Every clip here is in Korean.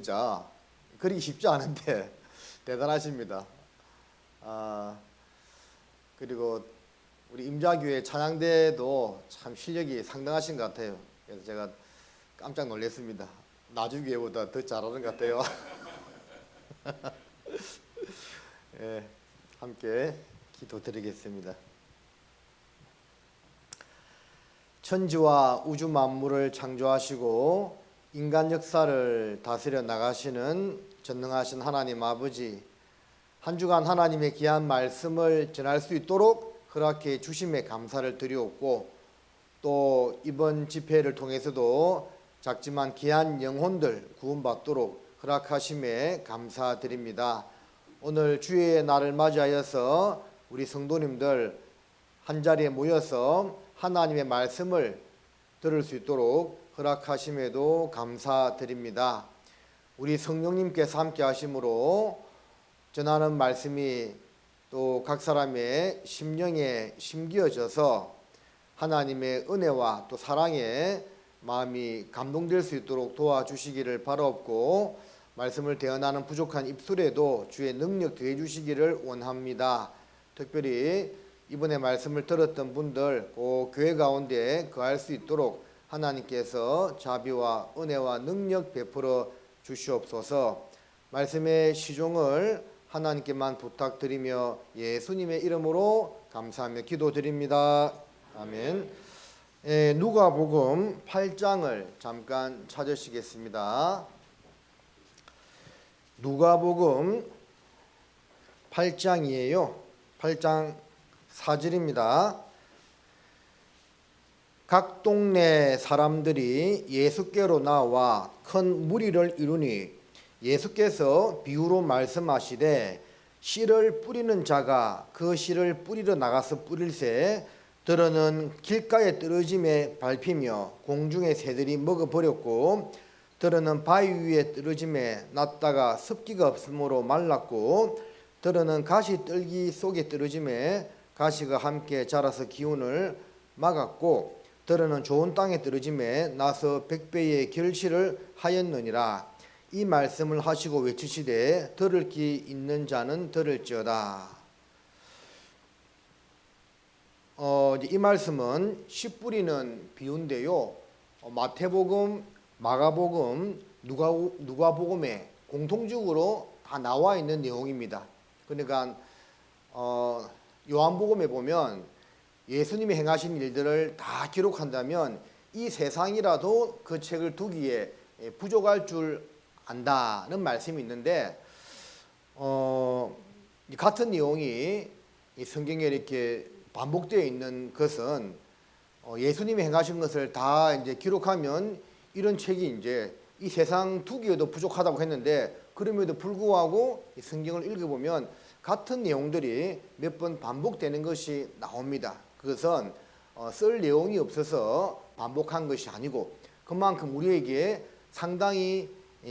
진짜 그리기 쉽지 않은데 대단하십니다. 그리고 우리 임자교회 찬양대도 참 실력이 상당하신 것 같아요. 그래서 제가 깜짝 놀랐습니다. 나주교회보다 더 잘하는 것 같아요. 예, 함께 기도드리겠습니다. 천지와 우주 만물을 창조하시고 인간 역사를 다스려 나가시는 전능하신 하나님 아버지, 한 주간 하나님의 귀한 말씀을 전할 수 있도록 허락해 주심에 감사를 드리옵고, 또 이번 집회를 통해서도 작지만 귀한 영혼들 구원받도록 허락하심에 감사드립니다. 오늘 주의 날을 맞이하여서 우리 성도님들 한자리에 모여서 하나님의 말씀을 들을 수 있도록 허락하심에도 감사드립니다. 우리 성령님께서 함께 하심으로 전하는 말씀이 또 각 사람의 심령에 심기어져서 하나님의 은혜와 또 사랑에 마음이 감동될 수 있도록 도와주시기를 바라옵고, 말씀을 대언하는 부족한 입술에도 주의 능력 더해 주시기를 원합니다. 특별히 이번에 말씀을 들었던 분들 꼭 교회 가운데 거할 수 있도록 하나님께서 자비와 은혜와 능력 베풀어 주시옵소서. 말씀의 시종을 하나님께만 부탁드리며 예수님의 이름으로 감사하며 기도드립니다. 아멘. 누가복음 8장을 잠깐 찾으시겠습니다. 누가복음 8장이에요. 8장 4절입니다. 각 동네 사람들이 예수께로 나와 큰 무리를 이루니 예수께서 비유로 말씀하시되, 씨를 뿌리는 자가 그 씨를 뿌리러 나가서 뿌릴새 들어는 길가에 떨어짐에 밟히며 공중의 새들이 먹어버렸고, 들어는 바위 위에 떨어짐에 났다가 습기가 없으므로 말랐고, 들어는 가시 뜰기 속에 떨어짐에 가시가 함께 자라서 기운을 막았고, 들어는 좋은 땅에 떨어짐에 나서 100배의 결실을 하였느니라. 이 말씀을 하시고 외치시되, 들을 귀 있는 자는 들을지어다. 이 말씀은 씨 뿌리는 비유인데요. 마태복음, 마가복음, 누가복음에 공통적으로 다 나와 있는 내용입니다. 그러니까 요한복음에 보면 예수님이 행하신 일들을 다 기록한다면 이 세상이라도 그 책을 두기에 부족할 줄 안다는 말씀이 있는데, 같은 내용이 성경에 이렇게 반복되어 있는 것은 예수님이 행하신 것을 다 이제 기록하면 이런 책이 이제 이 세상 두기에도 부족하다고 했는데, 그럼에도 불구하고 이 성경을 읽어보면 같은 내용들이 몇 번 반복되는 것이 나옵니다. 그것은 쓸 내용이 없어서 반복한 것이 아니고 그만큼 우리에게 상당히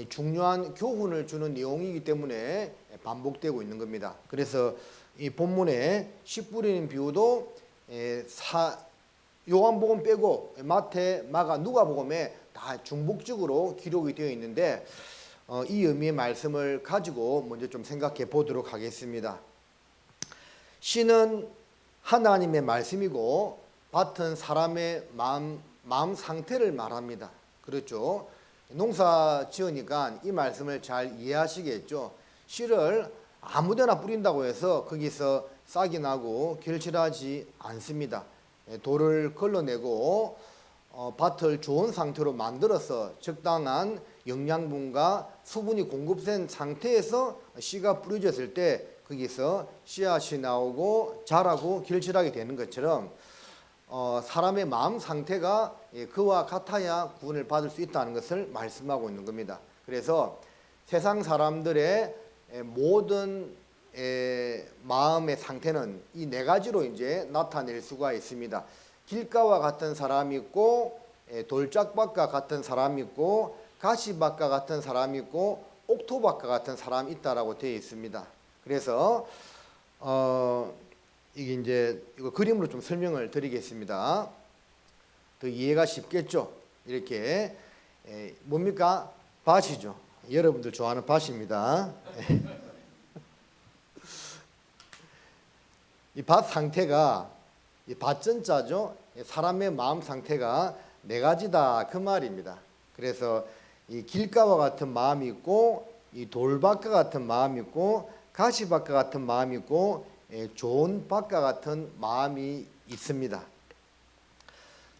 중요한 교훈을 주는 내용이기 때문에 반복되고 있는 겁니다. 그래서 이 본문에 씨 뿌리는 비유도 요한복음 빼고 마태, 마가, 누가복음에 다 중복적으로 기록이 되어 있는데, 이 의미의 말씀을 가지고 먼저 좀 생각해 보도록 하겠습니다. 씨는 하나님의 말씀이고 밭은 사람의 마음 상태를 말합니다. 그렇죠? 농사 지으니까 이 말씀을 잘 이해하시겠죠? 씨를 아무데나 뿌린다고 해서 거기서 싹이 나고 결실하지 않습니다. 돌을 걸러내고 밭을 좋은 상태로 만들어서 적당한 영양분과 수분이 공급된 상태에서 씨가 뿌려졌을 때 거기서 씨앗이 나오고 자라고 결실하게 되는 것처럼 사람의 마음 상태가 그와 같아야 구원을 받을 수 있다는 것을 말씀하고 있는 겁니다. 그래서 세상 사람들의 모든 마음의 상태는 이 네 가지로 이제 나타낼 수가 있습니다. 길가와 같은 사람이 있고, 돌짝밭과 같은 사람이 있고, 가시밭과 같은 사람이 있고, 옥토밭과 같은 사람이 있다라고 되어 있습니다. 그래서 이게 이제 이거 그림으로 좀 설명을 드리겠습니다. 더 이해가 쉽겠죠? 이렇게 뭡니까? 밭이죠. 여러분들 좋아하는 밭입니다. 이 밭 상태가 이 밭전자죠. 사람의 마음 상태가 네 가지다 그 말입니다. 그래서 이 길가와 같은 마음이 있고 이 돌밭과 같은 마음이 있고 가시밭과 같은 마음이 있고 좋은 밭과 같은 마음이 있습니다.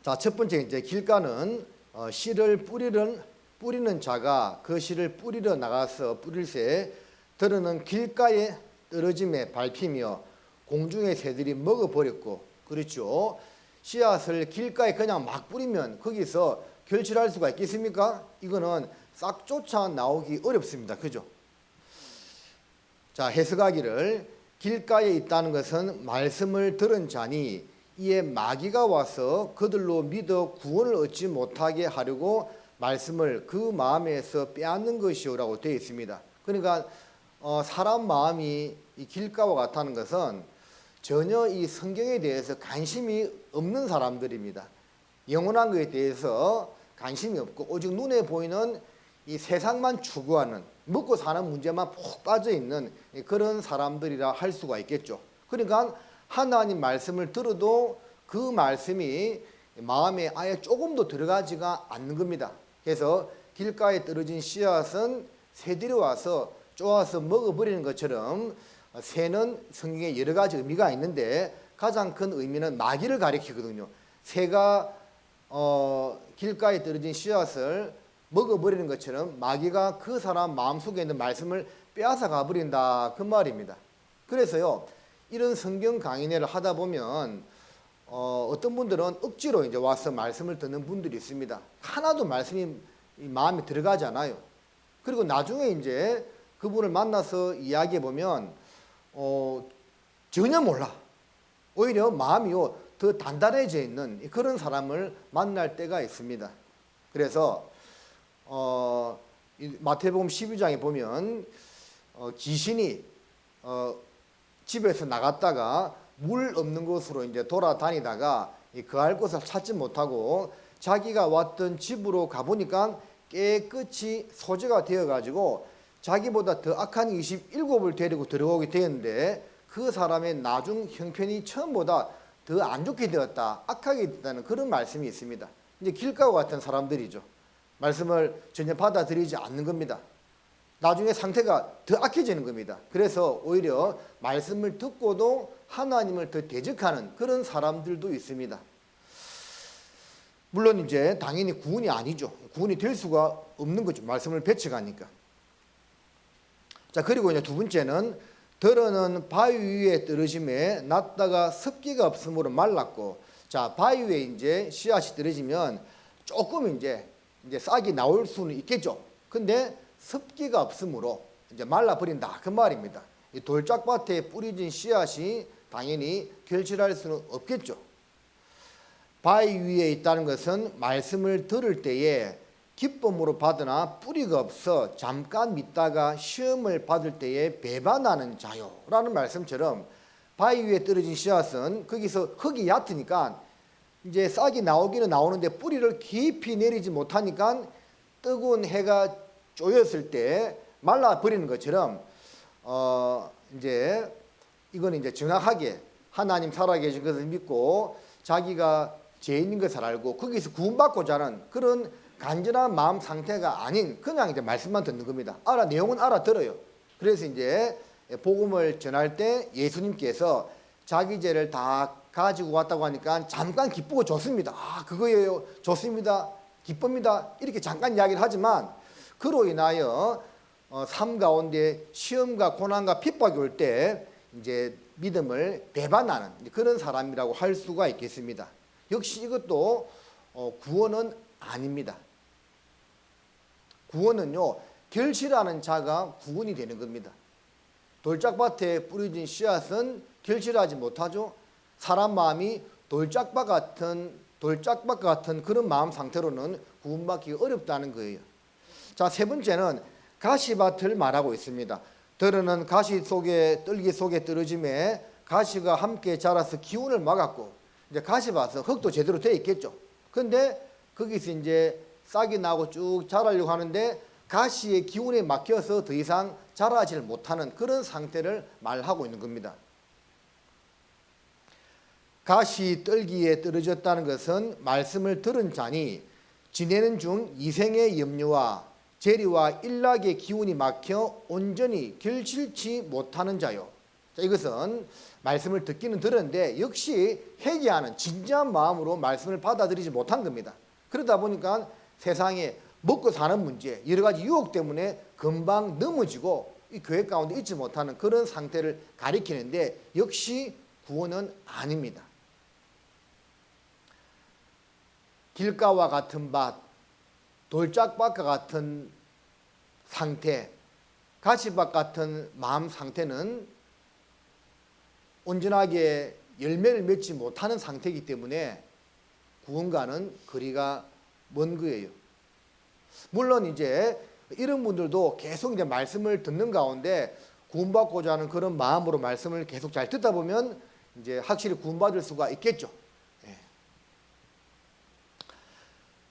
자, 첫 번째 이제 길가는 씨를 뿌리는 자가 그 씨를 뿌리러 나가서 뿌릴새 들어는 길가에 떨어짐에 밟히며 공중의 새들이 먹어버렸고, 그렇죠. 씨앗을 길가에 그냥 막 뿌리면 거기서 결실할 수가 있겠습니까? 이거는 싹 쫓아 나오기 어렵습니다. 그죠? 자, 해석하기를 길가에 있다는 것은 말씀을 들은 자니 이에 마귀가 와서 그들로 믿어 구원을 얻지 못하게 하려고 말씀을 그 마음에서 빼앗는 것이오라고 되어 있습니다. 그러니까 사람 마음이 이 길가와 같다는 것은 전혀 이 성경에 대해서 관심이 없는 사람들입니다. 영원한 것에 대해서 관심이 없고 오직 눈에 보이는 이 세상만 추구하는 먹고 사는 문제만 푹 빠져 있는 그런 사람들이라 할 수가 있겠죠. 그러니까 하나님 말씀을 들어도 그 말씀이 마음에 아예 조금도 들어가지가 않는 겁니다. 그래서 길가에 떨어진 씨앗은 새들이 와서 쪼아서 먹어버리는 것처럼 새는 성경에 여러 가지 의미가 있는데 가장 큰 의미는 마귀를 가리키거든요. 새가 길가에 떨어진 씨앗을 먹어버리는 것처럼 마귀가 그 사람 마음속에 있는 말씀을 빼앗아 가버린다 그 말입니다. 그래서요, 이런 성경 강의를 하다 보면 어떤 분들은 억지로 이제 와서 말씀을 듣는 분들이 있습니다. 하나도 말씀이 마음에 들어가지 않아요. 그리고 나중에 이제 그분을 만나서 이야기해 보면 전혀 몰라. 오히려 마음이요 더 단단해져 있는 그런 사람을 만날 때가 있습니다. 그래서 마태복음 12장에 보면 귀신이 집에서 나갔다가 물 없는 곳으로 이제 돌아다니다가 거할 곳을 찾지 못하고 자기가 왔던 집으로 가보니까 깨끗이 소재가 되어가지고 자기보다 더 악한 27을 데리고 들어오게 되었는데 그 사람의 나중 형편이 처음보다 더 안 좋게 되었다, 악하게 됐다는 그런 말씀이 있습니다. 이제 길가와 같은 사람들이죠. 말씀을 전혀 받아들이지 않는 겁니다. 나중에 상태가 더 악해지는 겁니다. 그래서 오히려 말씀을 듣고도 하나님을 더 대적하는 그런 사람들도 있습니다. 물론 이제 당연히 구원이 아니죠. 구원이 될 수가 없는 거죠. 말씀을 배척하니까. 자, 그리고 이제 두 번째는 들어는 바위 위에 떨어짐에 났다가 습기가 없으므로 말랐고, 자, 바위 위에 이제 씨앗이 떨어지면 조금 이제 싹이 나올 수는 있겠죠. 근데 습기가 없으므로 이제 말라버린다 그 말입니다. 이 돌짝밭에 뿌려진 씨앗이 당연히 결실할 수는 없겠죠. 바위 위에 있다는 것은 말씀을 들을 때에 기쁨으로 받으나 뿌리가 없어 잠깐 믿다가 시험을 받을 때에 배반하는 자요라는 말씀처럼 바위 위에 떨어진 씨앗은 거기서 흙이 얕으니까 이제 싹이 나오기는 나오는데 뿌리를 깊이 내리지 못하니까 뜨거운 해가 쪼였을 때 말라 버리는 것처럼 이제 이거는 이제 정확하게 하나님 살아계신 것을 믿고 자기가 죄인인 것을 알고 거기서 구원받고자 하는 그런 간절한 마음 상태가 아닌 그냥 이제 말씀만 듣는 겁니다. 내용은 알아들어요. 그래서 이제 복음을 전할 때 예수님께서 자기 죄를 다 가지고 왔다고 하니까 잠깐 기쁘고 좋습니다. 그거예요. 좋습니다. 기쁩니다. 이렇게 잠깐 이야기를 하지만 그로 인하여 삶 가운데 시험과 고난과 핍박이 올 때 이제 믿음을 배반하는 그런 사람이라고 할 수가 있겠습니다. 역시 이것도 구원은 아닙니다. 구원은요, 결실하는 자가 구원이 되는 겁니다. 돌짝밭에 뿌려진 씨앗은 결실하지 못하죠. 사람 마음이 돌짝밭 같은 그런 마음 상태로는 구원받기 어렵다는 거예요. 자, 세 번째는 가시밭을 말하고 있습니다. 들어는 가시 속에 떨기 속에 떨어짐에 가시가 함께 자라서 기운을 막았고, 이제 가시밭은 흙도 제대로 되어 있겠죠. 그런데 거기서 이제 싹이 나고 쭉 자라려고 하는데 가시의 기운에 막혀서 더 이상 자라질 못하는 그런 상태를 말하고 있는 겁니다. 가시 떨기에 떨어졌다는 것은 말씀을 들은 자니 지내는 중 이생의 염려와 재리와 일락의 기운이 막혀 온전히 결실치 못하는 자요. 자, 이것은 말씀을 듣기는 들었는데 역시 회개하는 진지한 마음으로 말씀을 받아들이지 못한 겁니다. 그러다 보니까 세상에 먹고 사는 문제, 여러 가지 유혹 때문에 금방 넘어지고 이 교회 가운데 있지 못하는 그런 상태를 가리키는데 역시 구원은 아닙니다. 길가와 같은 밭, 돌짝밭과 같은 상태, 가시밭 같은 마음 상태는 온전하게 열매를 맺지 못하는 상태이기 때문에 구원과는 거리가 먼 거예요. 물론 이제 이런 분들도 계속 이제 말씀을 듣는 가운데 구원받고자 하는 그런 마음으로 말씀을 계속 잘 듣다 보면 이제 확실히 구원받을 수가 있겠죠.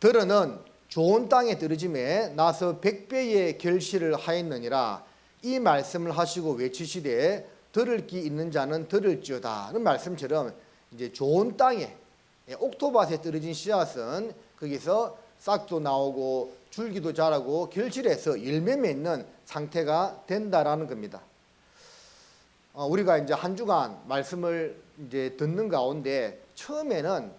들어는 좋은 땅에 떨어짐에 나서 100배의 결실을 하였느니라. 이 말씀을 하시고 외치시되 들을 귀 있는 자는 들을지어다는 말씀처럼 이제 좋은 땅에 옥토밭에 떨어진 씨앗은 거기서 싹도 나오고 줄기도 자라고 결실해서 열매 맺는 상태가 된다라는 겁니다. 우리가 이제 한 주간 말씀을 이제 듣는 가운데 처음에는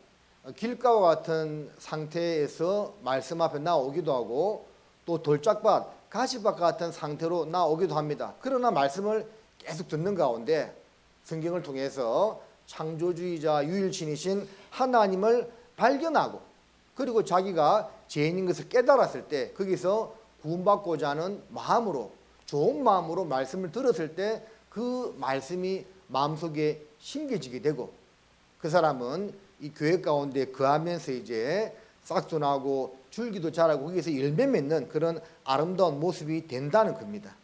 길가와 같은 상태에서 말씀 앞에 나오기도 하고 또 돌짝밭, 가시밭 같은 상태로 나오기도 합니다. 그러나 말씀을 계속 듣는 가운데 성경을 통해서 창조주의자 유일신이신 하나님을 발견하고 그리고 자기가 죄인인 것을 깨달았을 때 거기서 구원받고자 하는 마음으로 좋은 마음으로 말씀을 들었을 때 그 말씀이 마음속에 심겨지게 되고 그 사람은 이 교회 가운데 거하면서 이제 싹도 나고 줄기도 자라고 거기서 열매 맺는 그런 아름다운 모습이 된다는 겁니다.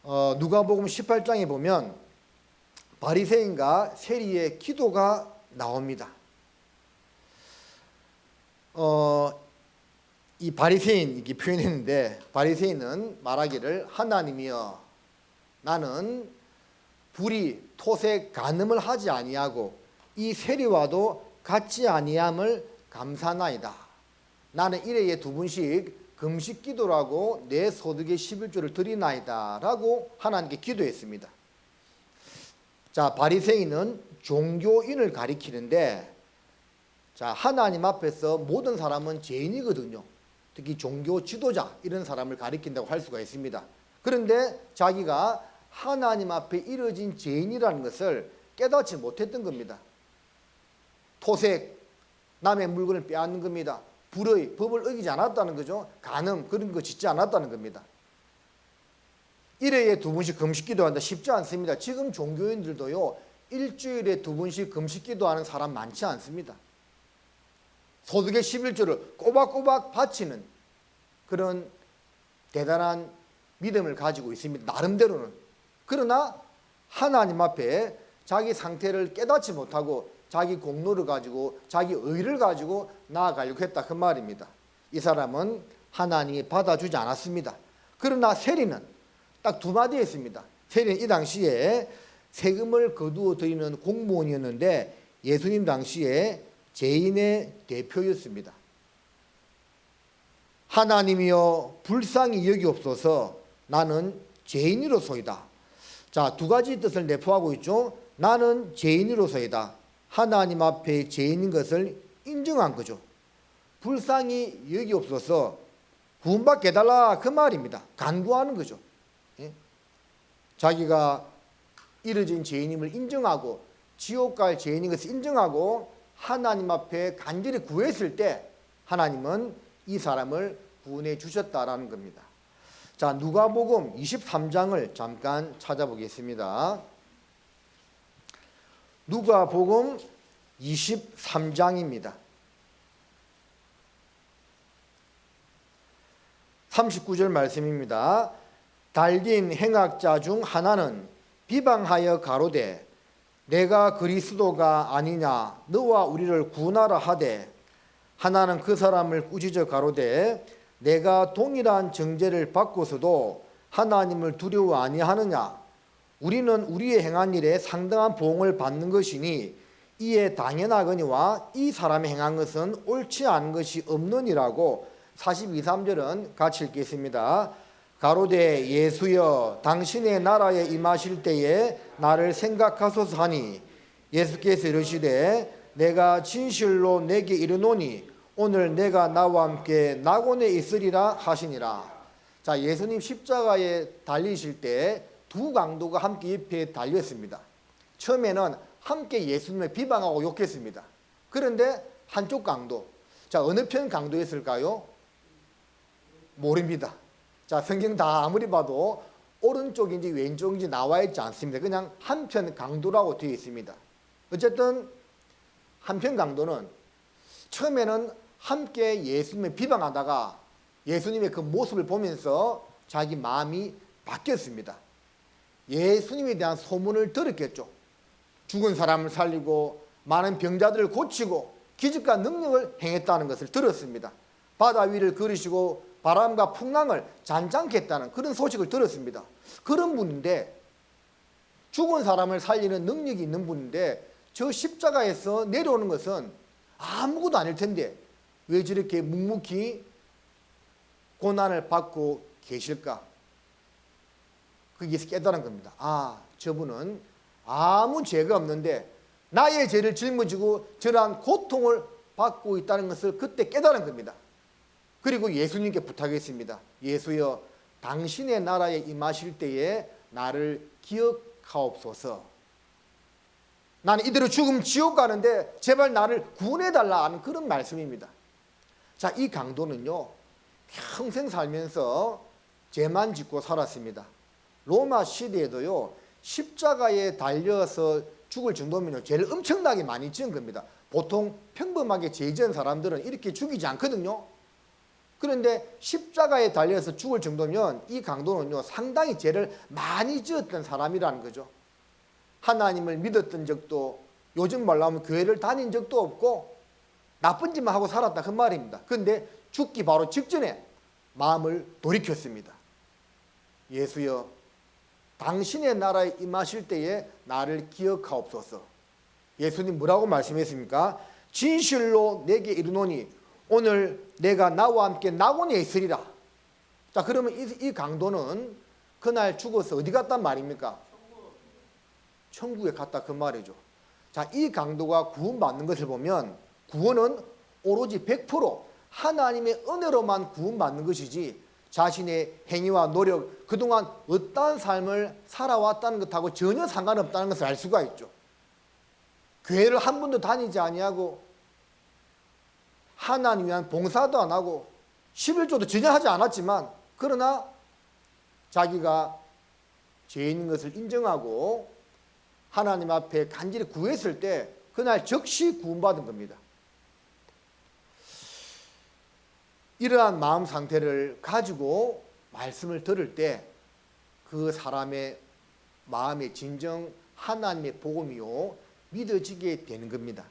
누가복음 18장에 보면 바리새인과 세리의 기도가 나옵니다. 이 바리새인 이렇게 표현했는데 바리새인은 말하기를 하나님이여 나는 불이 토색 간음을 하지 아니하고 이 세리와도 같지 아니함을 감사나이다. 나는 일회에 2번씩 금식 기도를 하고 내 소득의 11조를 드리나이다 라고 하나님께 기도했습니다. 자, 바리새인은 종교인을 가리키는데 자, 하나님 앞에서 모든 사람은 죄인이거든요. 특히 종교 지도자 이런 사람을 가리킨다고 할 수가 있습니다. 그런데 자기가 하나님 앞에 이뤄진 죄인이라는 것을 깨닫지 못했던 겁니다. 토색, 남의 물건을 빼앗는 겁니다. 불의, 법을 어기지 않았다는 거죠. 간음, 그런 거 짓지 않았다는 겁니다. 일회에 2번씩 금식 기도한다 쉽지 않습니다. 지금 종교인들도요, 일주일에 2번씩 금식 기도하는 사람 많지 않습니다. 소득의 11조를 꼬박꼬박 바치는 그런 대단한 믿음을 가지고 있습니다. 나름대로는. 그러나 하나님 앞에 자기 상태를 깨닫지 못하고 자기 공로를 가지고 자기 의를 가지고 나아가려고 했다 그 말입니다. 이 사람은 하나님이 받아주지 않았습니다. 그러나 세리는 딱 2마디 했습니다. 세리는 이 당시에 세금을 거두어 드리는 공무원이었는데 예수님 당시에 죄인의 대표였습니다. 하나님이여 불쌍히 여기옵소서 나는 죄인으로소이다. 자, 2가지 뜻을 내포하고 있죠. 나는 죄인으로소이다. 하나님 앞에 죄인인 것을 인정한 거죠. 불쌍히 여기옵소서 구원받게 해달라 그 말입니다. 간구하는 거죠. 예? 자기가 이뤄진 죄인임을 인정하고 지옥 갈 죄인인 것을 인정하고 하나님 앞에 간절히 구했을 때 하나님은 이 사람을 구원해 주셨다라는 겁니다. 자, 누가복음 23장을 잠깐 찾아보겠습니다. 누가복음 23장입니다. 39절 말씀입니다. 달린 행악자 중 하나는 비방하여 가로되 내가 그리스도가 아니냐 너와 우리를 구원하라 하되 하나는 그 사람을 꾸짖어 가로되 내가 동일한 정죄를 받고서도 하나님을 두려워 아니하느냐? 우리는 우리의 행한 일에 상당한 보응을 받는 것이니 이에 당연하거니와 이 사람이 행한 것은 옳지 않은 것이 없느니라고. 42, 3절은 같이 읽겠습니다. 가로되 예수여 당신의 나라에 임하실 때에 나를 생각하소서 하니 예수께서 이르시되 내가 진실로 내게 이르노니 오늘 내가 나와 함께 낙원에 있으리라 하시니라. 자, 예수님 십자가에 달리실 때 두 강도가 함께 옆에 달렸습니다. 처음에는 함께 예수님을 비방하고 욕했습니다. 그런데 한쪽 강도, 자, 어느 편 강도였을까요? 모릅니다. 자, 성경 다 아무리 봐도 오른쪽인지 왼쪽인지 나와 있지 않습니다. 그냥 한편 강도라고 되어 있습니다. 어쨌든 한편 강도는 처음에는 함께 예수님을 비방하다가 예수님의 그 모습을 보면서 자기 마음이 바뀌었습니다. 예수님에 대한 소문을 들었겠죠. 죽은 사람을 살리고 많은 병자들을 고치고 기적과 능력을 행했다는 것을 들었습니다. 바다 위를 걸으시고 바람과 풍랑을 잔잔케 했다는 그런 소식을 들었습니다. 그런 분인데, 죽은 사람을 살리는 능력이 있는 분인데 저 십자가에서 내려오는 것은 아무것도 아닐 텐데 왜 저렇게 묵묵히 고난을 받고 계실까? 거기서 깨달은 겁니다. 아, 저분은 아무 죄가 없는데 나의 죄를 짊어지고 저러한 고통을 받고 있다는 것을 그때 깨달은 겁니다. 그리고 예수님께 부탁했습니다. 예수여 당신의 나라에 임하실 때에 나를 기억하옵소서. 나는 이대로 죽으면 지옥 가는데 제발 나를 구원해달라 하는 그런 말씀입니다. 자, 이 강도는요 평생 살면서 죄만 짓고 살았습니다. 로마 시대에도요 십자가에 달려서 죽을 정도면 죄를 엄청나게 많이 지은 겁니다. 보통 평범하게 죄 지은 사람들은 이렇게 죽이지 않거든요. 그런데 십자가에 달려서 죽을 정도면 이 강도는요 상당히 죄를 많이 지었던 사람이라는 거죠. 하나님을 믿었던 적도, 요즘 말로 하면 교회를 다닌 적도 없고 나쁜 짓만 하고 살았다 그 말입니다. 그런데 죽기 바로 직전에 마음을 돌이켰습니다. 예수여 당신의 나라에 임하실 때에 나를 기억하옵소서. 예수님 뭐라고 말씀했습니까? 진실로 내게 이르노니 오늘 내가 나와 함께 낙원에 있으리라. 자, 그러면 이 강도는 그날 죽어서 어디 갔단 말입니까? 천국에 갔다 그 말이죠. 자, 이 강도가 구원받는 것을 보면 구원은 오로지 100% 하나님의 은혜로만 구원받는 것이지 자신의 행위와 노력, 그동안 어떠한 삶을 살아왔다는 것하고 전혀 상관없다는 것을 알 수가 있죠. 교회를 한 번도 다니지 아니하고 하나님 위한 봉사도 안 하고 11조도 전혀 하지 않았지만 그러나 자기가 죄인인 것을 인정하고 하나님 앞에 간절히 구했을 때 그날 즉시 구원받은 겁니다. 이러한 마음 상태를 가지고 말씀을 들을 때 그 사람의 마음의 진정 하나님의 복음이요 믿어지게 되는 겁니다.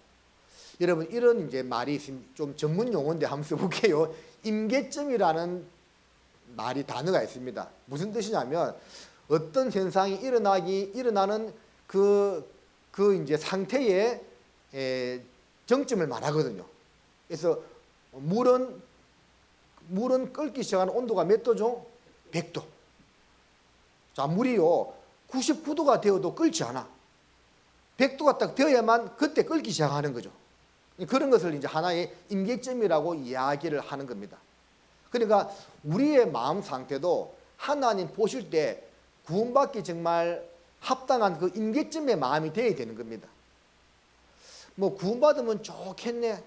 여러분 이런 이제 말이 있습니다. 좀 전문 용어인데 한번 써볼게요. 임계점이라는 말이 단어가 있습니다. 무슨 뜻이냐면 어떤 현상이 일어나는 그 이제 상태의 정점을 말하거든요. 그래서 물은 끓기 시작하는 온도가 몇 도죠? 100도. 자, 물이요 99도가 되어도 끓지 않아. 100도가 딱 되어야만 그때 끓기 시작하는 거죠. 그런 것을 이제 하나의 임계점이라고 이야기를 하는 겁니다. 그러니까 우리의 마음 상태도 하나님 보실 때 구원받기 정말 합당한 그 임계점의 마음이 되어야 되는 겁니다. 뭐 구원받으면 좋겠네,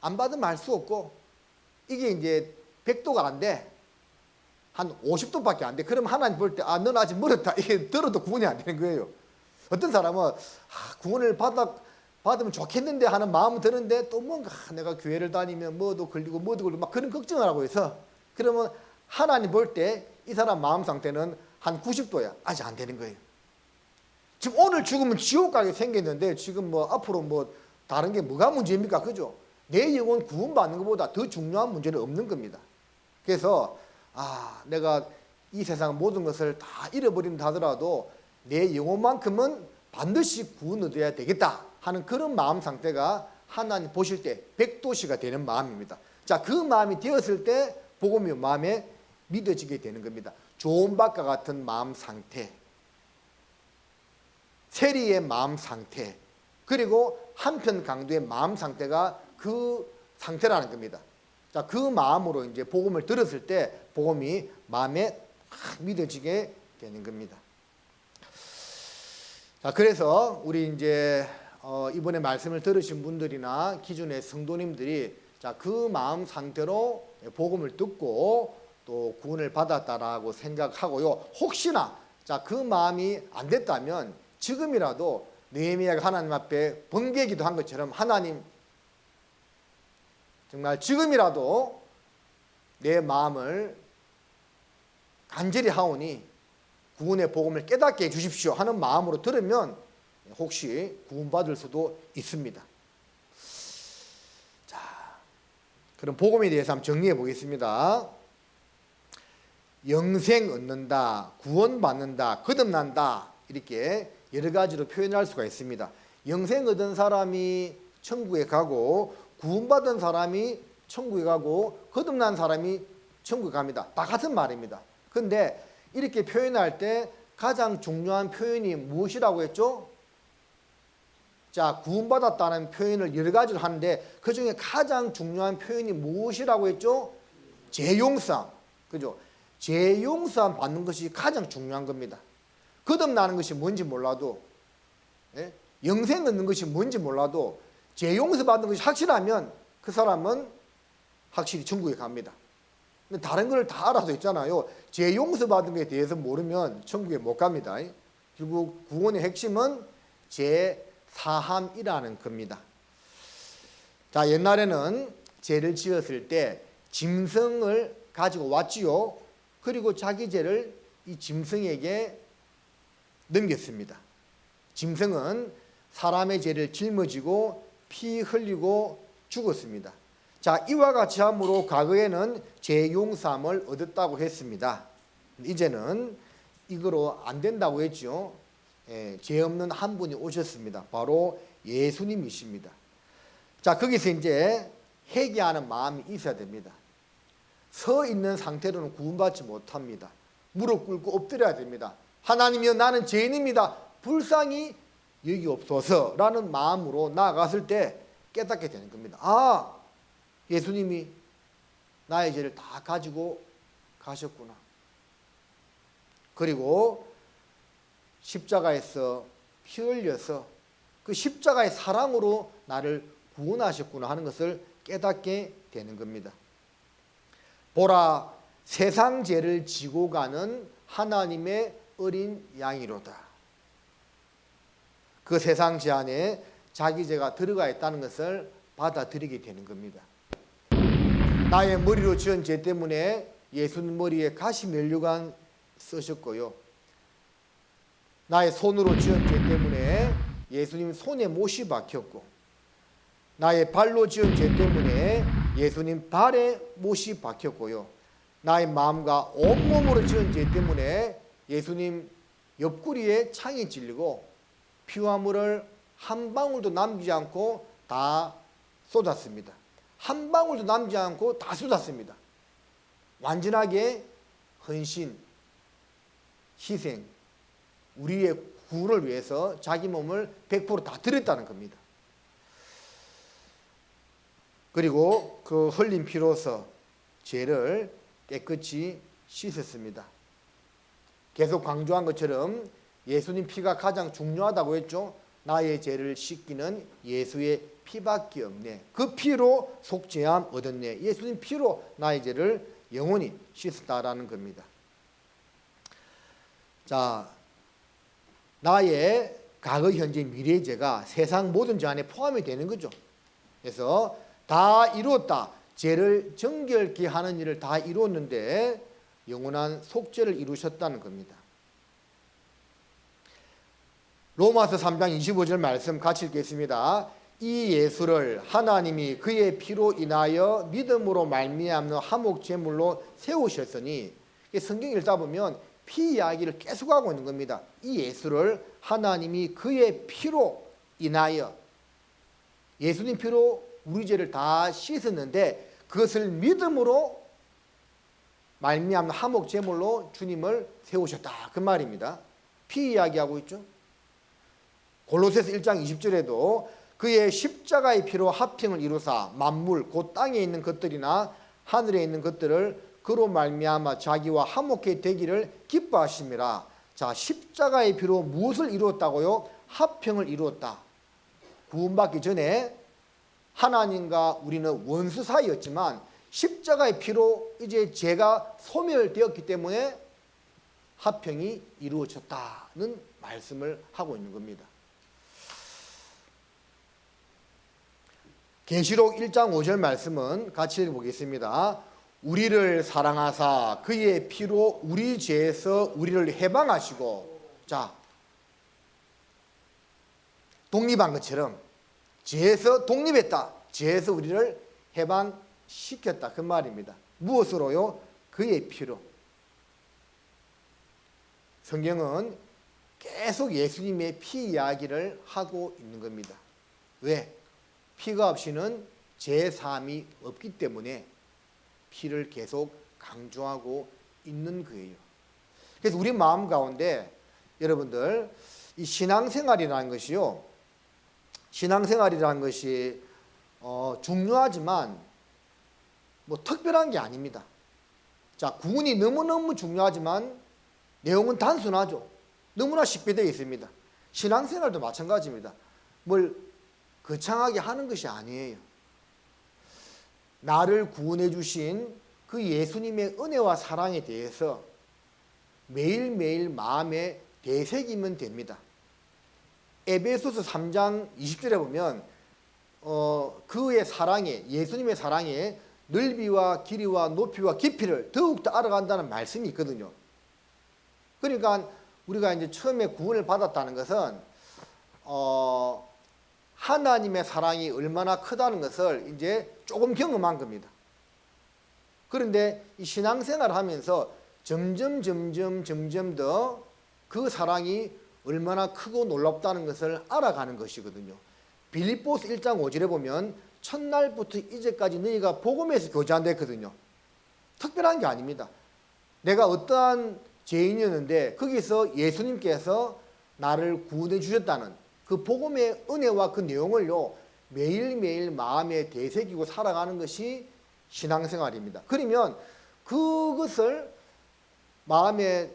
안 받으면 할 수 없고, 이게 이제 100도가 안 돼, 한 50도밖에 안 돼. 그럼 하나님 볼 때 너는 아직 멀었다, 이게 들어도 구원이 안 되는 거예요. 어떤 사람은 구원을 받으면 좋겠는데 하는 마음은 드는데 또 뭔가 내가 교회를 다니면 뭐도 걸리고 막 그런 걱정을 하고 해서 그러면 하나님 볼 때 이 사람 마음 상태는 한 90도야. 아직 안 되는 거예요. 지금 오늘 죽으면 지옥 가게 생겼는데 지금 뭐 앞으로 뭐 다른 게 뭐가 문제입니까? 그죠? 내 영혼 구원받는 것보다 더 중요한 문제는 없는 겁니다. 그래서 내가 이 세상 모든 것을 다 잃어버린다 하더라도 내 영혼만큼은 반드시 구원 얻어야 되겠다 하는 그런 마음 상태가 하나님 보실 때 백도시가 되는 마음입니다. 자, 그 마음이 되었을 때 복음이 마음에 믿어지게 되는 겁니다. 좋은 밭과 같은 마음 상태, 세리의 마음 상태, 그리고 한편 강도의 마음 상태가 그 상태라는 겁니다. 자, 그 마음으로 이제 복음을 들었을 때 복음이 마음에 믿어지게 되는 겁니다. 자, 그래서 우리 이제 이번에 말씀을 들으신 분들이나 기존의 성도님들이 자, 그 마음 상태로 복음을 듣고 또 구원을 받았다라고 생각하고요. 혹시나 자, 그 마음이 안 됐다면 지금이라도 느헤미야가 하나님 앞에 번개 기도한 것처럼 하나님 정말 지금이라도 내 마음을 간절히 하오니 구원의 복음을 깨닫게 해주십시오 하는 마음으로 들으면 혹시 구원받을 수도 있습니다. 자, 그럼 복음에 대해서 한번 정리해 보겠습니다. 영생 얻는다, 구원받는다, 거듭난다 이렇게 여러 가지로 표현할 수가 있습니다. 영생 얻은 사람이 천국에 가고 구원받은 사람이 천국에 가고 거듭난 사람이 천국에 갑니다. 다 같은 말입니다. 그런데 이렇게 표현할 때 가장 중요한 표현이 무엇이라고 했죠? 자, 구원받았다는 표현을 여러 가지로 하는데 그 중에 가장 중요한 표현이 무엇이라고 했죠? 재용서함. 그죠? 재용서함 받는 것이 가장 중요한 겁니다. 거듭나는 것이 뭔지 몰라도, 영생 얻는 것이 뭔지 몰라도 재용서 받는 것이 확실하면 그 사람은 확실히 천국에 갑니다. 근데 다른 걸 다 알아도 있잖아요. 재용서 받은 것에 대해서 모르면 천국에 못 갑니다. 결국 구원의 핵심은 재사함이라는 겁니다. 자, 옛날에는 죄를 지었을 때 짐승을 가지고 왔지요. 그리고 자기 죄를 이 짐승에게 넘겼습니다. 짐승은 사람의 죄를 짊어지고 피 흘리고 죽었습니다. 자, 이와 같이 함으로 과거에는 죄 용서함을 얻었다고 했습니다. 이제는 이거로 안 된다고 했죠. 죄 없는 한 분이 오셨습니다. 바로 예수님이십니다. 자, 거기서 이제 회개하는 마음이 있어야 됩니다. 서 있는 상태로는 구원받지 못합니다. 무릎 꿇고 엎드려야 됩니다. 하나님이여 나는 죄인입니다. 불쌍히 여기옵소서라는 마음으로 나아갔을 때 깨닫게 되는 겁니다. 아, 예수님이 나의 죄를 다 가지고 가셨구나. 그리고 십자가에서 피 흘려서 그 십자가의 사랑으로 나를 구원하셨구나 하는 것을 깨닫게 되는 겁니다. 보라, 세상 죄를 지고 가는 하나님의 어린 양이로다. 그 세상 죄 안에 자기 죄가 들어가 있다는 것을 받아들이게 되는 겁니다. 나의 머리로 지은 죄 때문에 예수님 머리에 가시 면류관 쓰셨고요. 나의 손으로 지은 죄 때문에 예수님 손에 못이 박혔고, 나의 발로 지은 죄 때문에 예수님 발에 못이 박혔고요. 나의 마음과 온몸으로 지은 죄 때문에 예수님 옆구리에 창이 찔리고 피와 물을 한 방울도 남기지 않고 다 쏟았습니다. 한 방울도 남기지 않고 다 쏟았습니다. 완전하게 헌신, 희생, 우리의 구원을 위해서 자기 몸을 100% 다 드렸다는 겁니다. 그리고 그 흘린 피로서 죄를 깨끗이 씻었습니다. 계속 강조한 것처럼 예수님 피가 가장 중요하다고 했죠. 나의 죄를 씻기는 예수의 피밖에 없네. 그 피로 속죄함 얻었네. 예수님 피로 나의 죄를 영원히 씻었다라는 겁니다. 자, 나의 과거, 현재, 미래의 죄가 세상 모든 죄 안에 포함이 되는 거죠. 그래서 다 이루었다. 죄를 정결케 하는 일을 다 이루었는데 영원한 속죄를 이루셨다는 겁니다. 로마서 3장 25절 말씀 같이 읽겠습니다. 이 예수를 하나님이 그의 피로 인하여 믿음으로 말미암는 화목 제물로 세우셨으니, 성경 읽다 보면 피 이야기를 계속하고 있는 겁니다. 이 예수를 하나님이 그의 피로 인하여, 예수님 피로 우리 죄를 다 씻었는데 그것을 믿음으로 말미암는 화목 제물로 주님을 세우셨다, 그 말입니다. 피 이야기하고 있죠. 골로새서 1장 20절에도 그의 십자가의 피로 화평을 이루사 만물 곧 땅에 있는 것들이나 하늘에 있는 것들을 그로 말미암아 자기와 화목해 되기를 기뻐하심이라. 자, 십자가의 피로 무엇을 이루었다고요? 화평을 이루었다. 구원받기 전에 하나님과 우리는 원수 사이였지만 십자가의 피로 이제 죄가 소멸되었기 때문에 화평이 이루어졌다는 말씀을 하고 있는 겁니다. 계시록 1장 5절 말씀은 같이 읽어보겠습니다. 우리를 사랑하사 그의 피로 우리 죄에서 우리를 해방하시고, 자, 독립한 것처럼 죄에서 독립했다. 죄에서 우리를 해방시켰다, 그 말입니다. 무엇으로요? 그의 피로. 성경은 계속 예수님의 피 이야기를 하고 있는 겁니다. 왜? 피가 없이는 제3이 없기 때문에 피를 계속 강조하고 있는 거예요. 그래서 우리 마음 가운데 여러분들, 이 신앙생활이라는 것이요, 신앙생활이라는 것이 중요하지만 뭐 특별한 게 아닙니다. 자, 구원이 너무너무 중요하지만 내용은 단순하죠. 너무나 쉽게 되어 있습니다. 신앙생활도 마찬가지입니다. 뭘 거창하게 하는 것이 아니에요. 나를 구원해 주신 그 예수님의 은혜와 사랑에 대해서 매일매일 마음에 되새기면 됩니다. 에베소서 3장 20절에 보면 그의 사랑에, 예수님의 사랑에 넓이와 길이와 높이와 깊이를 더욱더 알아간다는 말씀이 있거든요. 그러니까 우리가 이제 처음에 구원을 받았다는 것은 하나님의 사랑이 얼마나 크다는 것을 이제 조금 경험한 겁니다. 그런데 이 신앙생활을 하면서 점점 더 그 사랑이 얼마나 크고 놀랍다는 것을 알아가는 것이거든요. 빌립보서 1장 5절에 보면 첫날부터 이제까지 너희가 복음에서 교제한댔거든요. 특별한 게 아닙니다. 내가 어떠한 죄인이었는데 거기서 예수님께서 나를 구원해 주셨다는 그 복음의 은혜와 그 내용을요, 매일매일 마음에 되새기고 살아가는 것이 신앙생활입니다. 그러면 그것을 마음에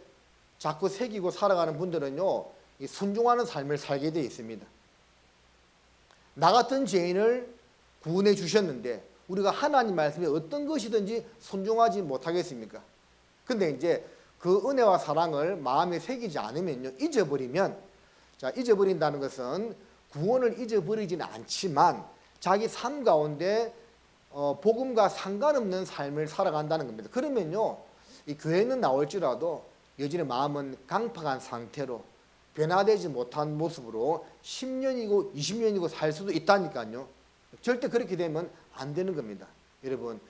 자꾸 새기고 살아가는 분들은요, 순종하는 삶을 살게 되어 있습니다. 나 같은 죄인을 구원해 주셨는데 우리가 하나님 말씀에 어떤 것이든지 순종하지 못하겠습니까? 근데 이제 그 은혜와 사랑을 마음에 새기지 않으면요, 잊어버리면, 자, 잊어버린다는 것은 구원을 잊어버리지는 않지만 자기 삶 가운데 복음과 상관없는 삶을 살아간다는 겁니다. 그러면요, 이 교회는 나올지라도 여전히 마음은 강팍한 상태로 변화되지 못한 모습으로 10년이고 20년이고 살 수도 있다니까요. 절대 그렇게 되면 안 되는 겁니다. 여러분,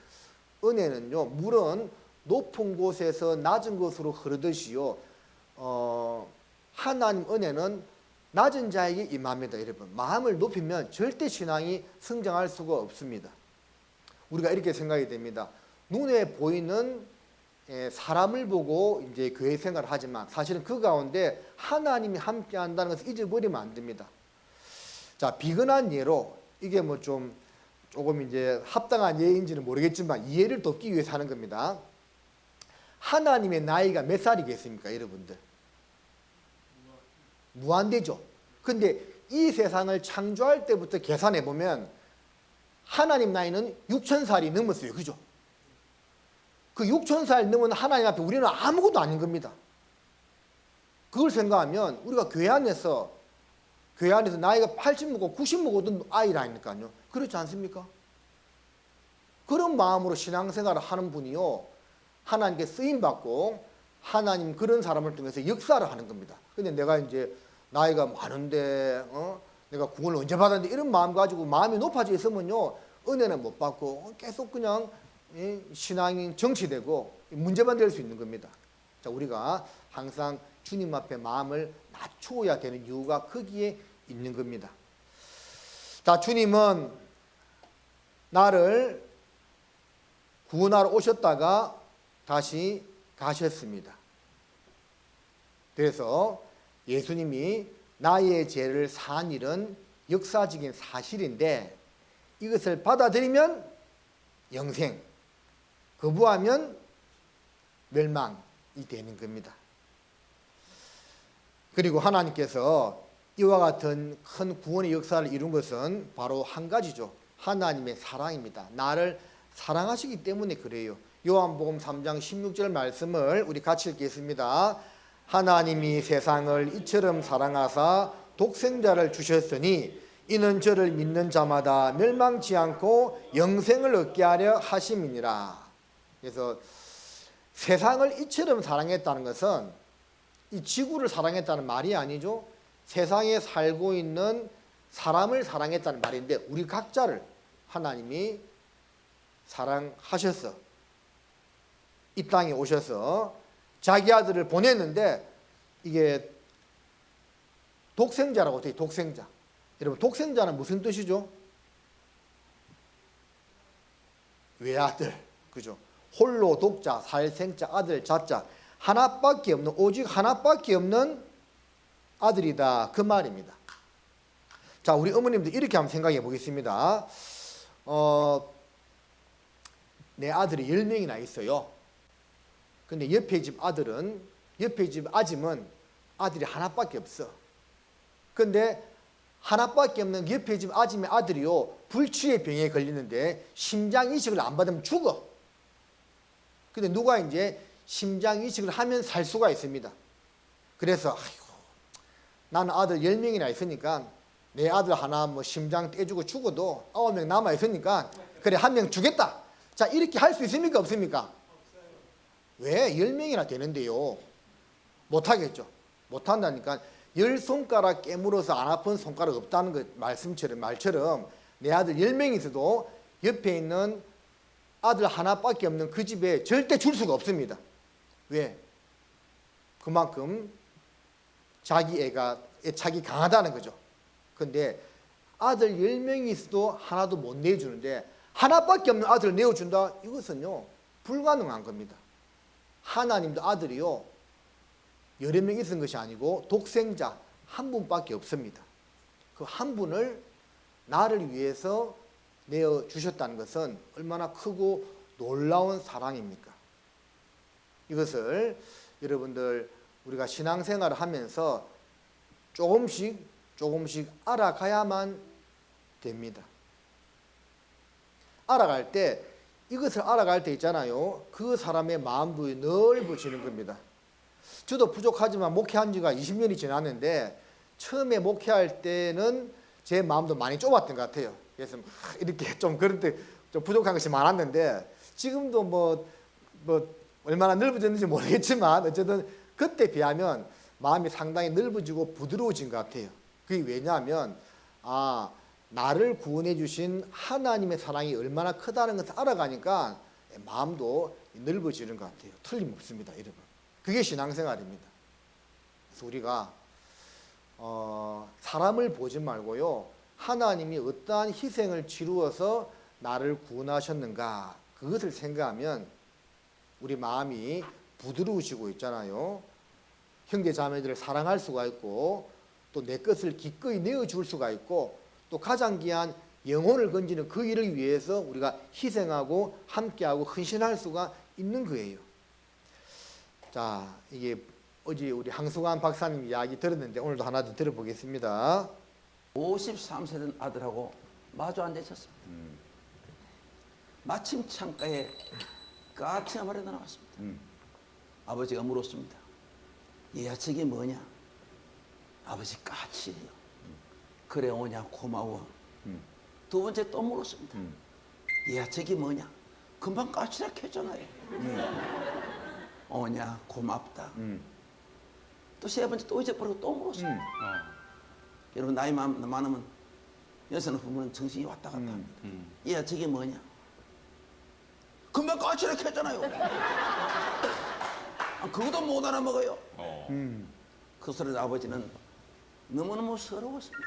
은혜는요, 물은 높은 곳에서 낮은 곳으로 흐르듯이요, 하나님 은혜는 낮은 자에게 임합니다. 여러분, 마음을 높이면 절대 신앙이 성장할 수가 없습니다. 우리가 이렇게 생각이 됩니다. 눈에 보이는 사람을 보고 이제 교회 생활을 하지만 사실은 그 가운데 하나님이 함께 한다는 것을 잊어버리면 안 됩니다. 자, 비근한 예로, 이게 뭐 조금 이제 합당한 예인지는 모르겠지만 이해를 돕기 위해서 하는 겁니다. 하나님의 나이가 몇 살이겠습니까, 여러분들? 무한대죠. 근데 이 세상을 창조할 때부터 계산해 보면 하나님 나이는 6,000살이 넘었어요. 그죠? 그 6,000살 넘은 하나님 앞에 우리는 아무것도 아닌 겁니다. 그걸 생각하면 우리가 교회 안에서 나이가 80 먹고 90 먹어도 아이라니까요. 그렇지 않습니까? 그런 마음으로 신앙생활을 하는 분이요, 하나님께 쓰임받고 하나님 그런 사람을 통해서 역사를 하는 겁니다. 근데 내가 이제 나이가 많은데 내가 구원을 언제 받았는데 이런 마음 가지고 마음이 높아져 있으면요 은혜는 못 받고 계속 그냥 신앙이 정치되고 문제만 될 수 있는 겁니다. 자, 우리가 항상 주님 앞에 마음을 낮추어야 되는 이유가 거기에 있는 겁니다. 자, 주님은 나를 구원하러 오셨다가 다시 가셨습니다. 그래서 예수님이 나의 죄를 사한 일은 역사적인 사실인데 이것을 받아들이면 영생, 거부하면 멸망이 되는 겁니다. 그리고 하나님께서 이와 같은 큰 구원의 역사를 이룬 것은 바로 한 가지죠. 하나님의 사랑입니다. 나를 사랑하시기 때문에 그래요. 요한복음 3장 16절 말씀을 우리 같이 읽겠습니다. 하나님이 세상을 이처럼 사랑하사 독생자를 주셨으니 이는 저를 믿는 자마다 멸망치 않고 영생을 얻게 하려 하심이니라. 그래서 세상을 이처럼 사랑했다는 것은 이 지구를 사랑했다는 말이 아니죠. 세상에 살고 있는 사람을 사랑했다는 말인데 우리 각자를 하나님이 사랑하셔서 이 땅에 오셔서 자기 아들을 보냈는데 이게 독생자라고 돼요. 독생자. 여러분 독생자는 무슨 뜻이죠? 외아들. 그죠? 홀로 독자, 살생자, 아들, 자자. 하나밖에 없는, 오직 하나밖에 없는 아들이다. 그 말입니다. 자, 우리 어머님들 이렇게 한번 생각해 보겠습니다. 내 아들이 10명이나 있어요. 근데 옆에 집 아들은, 옆에 집 아짐은 아들이 하나밖에 없어. 근데 하나밖에 없는 옆에 집 아짐의 아들이요, 불치의 병에 걸리는데 심장 이식을 안 받으면 죽어. 근데 누가 이제 심장 이식을 하면 살 수가 있습니다. 그래서 아이고, 나는 아들 10명이나 있으니까 내 아들 하나 뭐 심장 떼주고 죽어도 9명 남아 있으니까 그래 1명 주겠다. 자, 이렇게 할 수 있습니까 없습니까? 왜? 10명이나 되는데요. 못하겠죠. 못한다니까. 10손가락 깨물어서 안 아픈 손가락 없다는 그 말처럼 내 아들 10명이 있어도 옆에 있는 아들 하나밖에 없는 그 집에 절대 줄 수가 없습니다. 왜? 그만큼 자기 애가 애착이 강하다는 거죠. 근데 아들 10명이 있어도 하나도 못 내주는데 하나밖에 없는 아들을 내어준다? 이것은요 불가능한 겁니다. 하나님도 아들이요 여러 명 있은 것이 아니고 독생자 한 분밖에 없습니다. 그 한 분을 나를 위해서 내어주셨다는 것은 얼마나 크고 놀라운 사랑입니까? 이것을 여러분들 우리가 신앙생활을 하면서 조금씩 알아가야만 됩니다. 알아갈 때, 이것을 알아갈 때 있잖아요. 그 사람의 마음도 넓어지는 겁니다. 저도 부족하지만 목회한 지가 20년이 지났는데 처음에 목회할 때는 제 마음도 많이 좁았던 것 같아요. 그래서 이렇게 좀 그런 때 좀 부족한 것이 많았는데 지금도 뭐 얼마나 넓어졌는지 모르겠지만 어쨌든 그때 비하면 마음이 상당히 넓어지고 부드러워진 것 같아요. 그게 왜냐하면 나를 구원해 주신 하나님의 사랑이 얼마나 크다는 것을 알아가니까 마음도 넓어지는 것 같아요. 틀림없습니다, 여러분. 그게 신앙생활입니다. 그래서 우리가 사람을 보지 말고요, 하나님이 어떠한 희생을 치루어서 나를 구원하셨는가 그것을 생각하면 우리 마음이 부드러워지고 있잖아요. 형제 자매들을 사랑할 수가 있고 또 내 것을 기꺼이 내어줄 수가 있고 또 가장 귀한 영혼을 건지는 그 일을 위해서 우리가 희생하고 함께하고 헌신할 수가 있는 거예요. 자, 이게 어제 우리 항수관 박사님 이야기 들었는데 오늘도 하나 더 들어보겠습니다. 53세 된 아들하고 마주 앉아 있었습니다. 마침 창가에 까치가 말이 나왔습니다. 아버지가 물었습니다. 얘야 저게 뭐냐? 아버지 까치예요. 그래 오냐 고마워. 두 번째 또 물었습니다. 얘야 저게 뭐냐? 금방 까치라 했잖아요. 오냐 고맙다. 또 세 번째 또 잊어버리고 또 물었습니다. 여러분 나이 많으면 여성 부부는 정신이 왔다 갔다 합니다. 얘야 저게 뭐냐? 금방 까치렇게 했잖아요. 그것도 못 알아먹어요. 그 소리를 아버지는 너무너무 서러웠습니다.